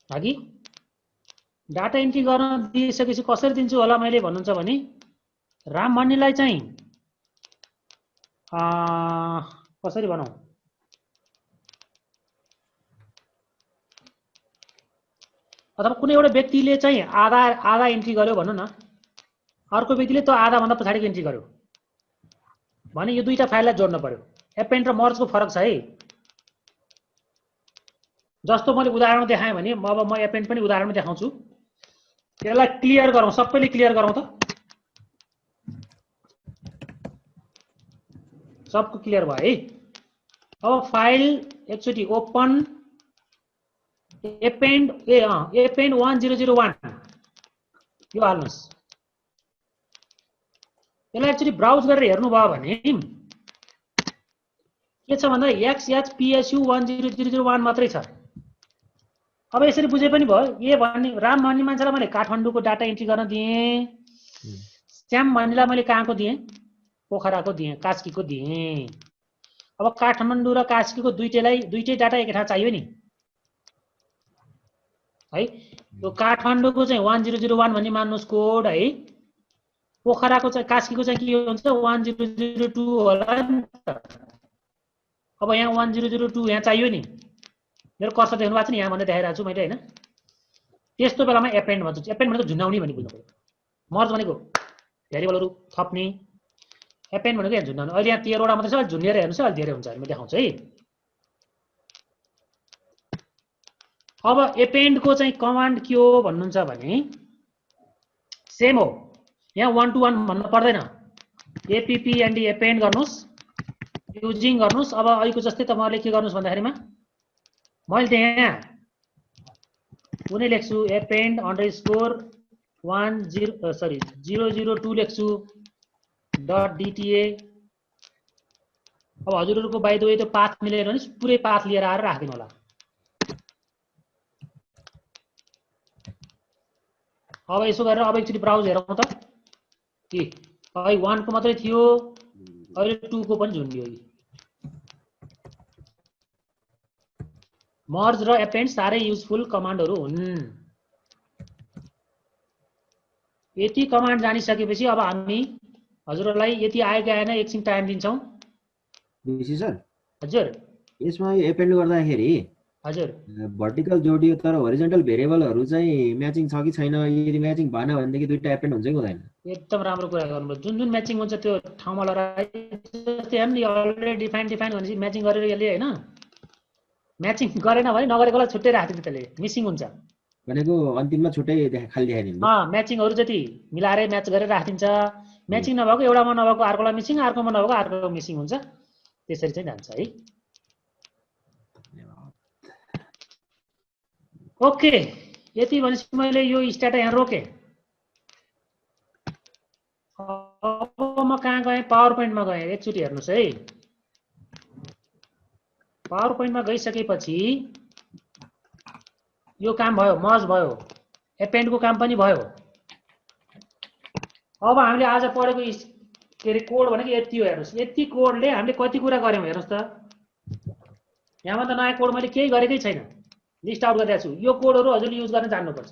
हगि डाटा एन्ट्री गर्न दिइसकेपछि कसरी दिन्छु होला मैले भन्नुहुन्छ भने राम भन्नेलाई चाहिँ कसरी बनाऊ अथवा कुनै एउटा व्यक्तिले चाहिँ आधा एन्ट्री गर्यो भन्नु न अर्को व्यक्तिले त्यो आधा भन्दा पछाडिको एन्ट्री गर्यो भने यो दुईटा फाइललाई जोड्न पर्यो एपेन्ड र मर्जको फरक छ है जस्तो मैले उदाहरण देखाएँ भने अब म एपेन्ड पनि उदाहरण देखाउँछु यसलाई क्लियर गरौँ सबैले क्लियर गरौँ त सबको क्लियर भयो है अब फाइल एकचोटि ओपन एपेन्ड 1001 यो हाल्नुस् यसलाई एक्चुअली ब्राउज गरेर हेर्नुभयो भने के छ भन्दा XHPSU 10001 मात्रै छ अब यसरी बुझे पनि भयो ए भन्ने राम भन्ने मान्छेलाई मैले काठमाडौँको डाटा एन्ट्री गर्न दिएँ श्याम भन्नेलाई मैले कहाँको दिएँ पोखराको दिएँ कास्कीको दिएँ अब काठमाडौँ र कास्कीको दुईटै डाटा एकै ठाउँ चाहियो नि है यो काठमाडौँको चाहिँ 1001 भन्ने मान्नुहोस् कोड है पोखराको चाहिँ कास्कीको चाहिँ के हुन्छ 1002 होला नि त अब यहाँ 1002 यहाँ चाहियो नि मेरो कर्सर देख्नु भएको छ नि यहाँ भन्दै देखाइरहेको छु मैले हैन त्यस्तो बेलामा एपेन्ड भन्छ एपेन्ड भनेको झुन्डाउने भन्ने बुझ्नु पर्यो मर्ज भनेको भेरिएबलहरु थप्ने एपेन्ड भनेको यहाँ झुन्डाउने अहिले यहाँ 13 वटा मात्रै छ झुन्डेर हेर्नुस् अलि धेरै हुन्छ म देखाउँछु है अब एपेन्ड को चाहिँ कमान्ड के हो भन्नुहुन्छ भने सेम हो यहाँ 1 to 1 भन्न पर्दैन append एपेन्ड गर्नुस् युजिङ गर्नुस् अब अहिलेको जस्तै तपाईहरुले के गर्नुस् भन्दाखेरिमा मैले यहाँ कुनै लेख्छु एपेन्ड अन्डरस्कोर 002 लेख्छु .dta अब हजुरहरुको बाइ द वे त्यो पाथ मिलेन भने पुरै पाथ लिएर आएर राख्दिनु होला अब यसो गरेर अब एकचोटि ब्राउज हेरौँ त कि अहिले 1 को मात्रै थियो अहिले 2 को पनि झुन्डियो। मर्ज र एपेन्ड साह्रै युजफुल कमान्डहरू हुन्। यति कमान्ड जानिसकेपछि अब हामी हजुरहरूलाई यति आयो कि आएन एकछिन टाइम दिन्छौँ। बिसी सर हजुर यसमा यो एपेन्ड गर्दाखेरि हजुर भर्टिकल जोडियो तर होरिजन्टल भेरिएबलहरू चाहिँ म्याचिङ छ कि छैन, यदि म्याचिङ भएन भनेदेखि दुईटा एपेन्ड हुन्छ कि हुँदैन? एकदम राम्रो कुरा गर्नुभयो। जुन जुन म्याचिङ हुन्छ त्यो ठाउँमा लगाए जस्तै नि अलरेडी डिफाइन भनेपछि म्याचिङ गरेर यसले हैन म्याचिङ गरेन भने नगरेकोलाई छुट्टै राख्दिन्छ त्यसले मिसिङ हुन्छ भनेको अन्तिममा छुट्टै खाली देखाइदिनु। म्याचिङहरू जति मिलाएर म्याच गरेर राखिदिन्छ। म्याचिङ नभएको एउटामा नभएको अर्कोलाई मिसिङ, अर्कोमा नभएको अर्को मिसिङ हुन्छ। त्यसरी चाहिँ जान्छ है। ओके यति भनेपछि मैले यो स्ट्याटा यहाँ रोकेँ। अब म कहाँ गएँ? पावर पोइन्टमा गएँ। एकचोटि हेर्नुहोस् है। पावर पोइन्टमा गइसकेपछि यो काम भयो, मर्ज भयो, एपेन्डको काम पनि भयो। अब हामीले आज पढेको के अरे कोड भनेको यति हो। हेर्नुहोस् यति कोडले हामीले कति कुरा गर्यौँ हेर्नुहोस् त। यहाँमा त नयाँ कोड मैले केही गरेकै छैन, लिस्ट आउट गरिरहेको छु। यो कोडहरू हजुरले युज गर्न जान्नुपर्छ।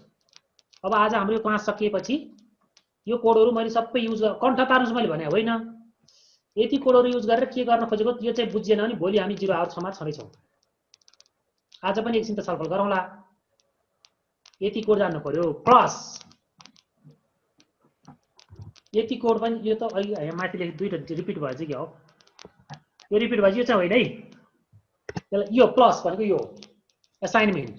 अब आज हाम्रो यो क्लास सकिएपछि यो कोडहरू मैले सबै युज कण्ठ पार्नुहोस् मैले भने होइन। यति कोडहरू युज गरेर के गर्न खोजेको यो चाहिँ बुझिएन भने भोलि हामी 0 आवर 6 मा छँदैछौँ। आज पनि एकछिन त छलफल गरौँला। यति कोड जान्नु पर्यो प्लस यति कोड पनि यो त अहिले माथि लेख दुईटा रिपिट भयो चाहिँ के हो? यो रिपिट भयो यो चाहिँ होइन है। त्यसलाई यो प्लस भनेको यो असाइनमेन्ट।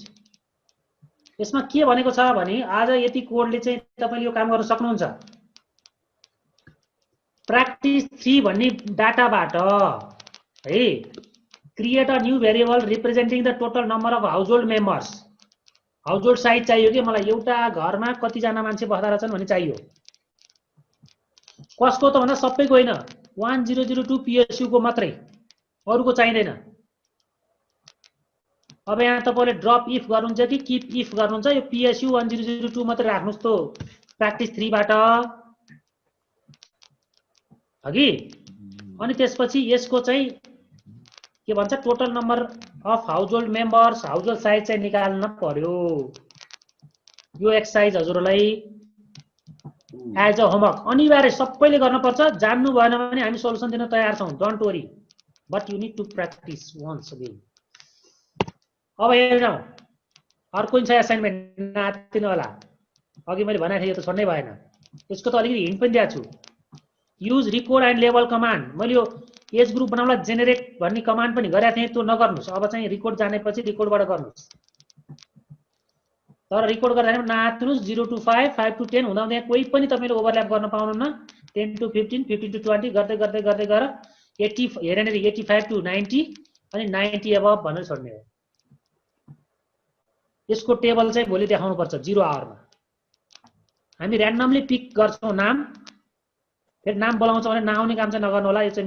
यसमा के भनेको छ भने आज यति कोडले चाहिँ तपाईले यो काम गर्न सक्नुहुन्छ। प्र्याक्टिस 3 भन्ने डाटाबाट है create a new variable representing the total number of household members. Household size चाहियो कि मलाई एउटा घरमा कतिजना मान्छे बस्दा रहेछन् भन्ने चाहियो। कसको त भन्दा सबैको होइन, 1002 PSU को मात्रै, अरूको चाहिँदैन। अब यहाँ तपाईले ड्रप इफ गर्नुहुन्छ कि किप इफ गर्नुहुन्छ यो PSU 1002 मात्रै राख्नुस् त प्र्याक्टिस 3 बाट अघि। अनि त्यसपछि यसको चाहिँ के भन्छ total number of household members, household size चाहिँ निकाल्न पर्यो। यो एक्सरसाइज हजुरलाई एज अ होमवर्क अनिवार्य सबैले गर्नुपर्छ। जान्नु भएन भने हामी सोलुसन दिन तयार छौँ, don't worry, but you need to practice once again. अब हेरौँ अर्को छ असाइनमेन्ट, नातिनु होला। अघि मैले भनेको थिएँ यो त छोड्नै भएन। यसको त अलिकति हिन्ट पनि दिएको छु। Use Recode and label command. मैले यो एज ग्रुप बनाउनलाई जेनेरेट भन्ने कमान्ड पनि गरेको थिएँ, त्यो नगर्नुहोस्। अब चाहिँ रिकोड जानेपछि रिकोडबाट गर्नुहोस्। तर रिकोड गर्दाखेरि नाच्नुहोस्। 0 to 5, 5 to 10 हुँदा हुँदै कोही पनि तपाईँले ओभरल्याप गर्न पाउनुहुन्न। 10 to 15, 15 to 20 गर्दै गर्दै गर्दै गएर 80 हेरेन 85 to 90 अनि 90 एबभ भनेर छोड्ने हो। यसको टेबल चाहिँ भोलि देखाउनु पर्छ 0 आवरमा। हामी र्यान्डमली पिक गर्छौँ नाम, फेरि नाम बोलाउँछौँ भने नआउने काम चाहिँ नगर्नु होला। यो चाहिँ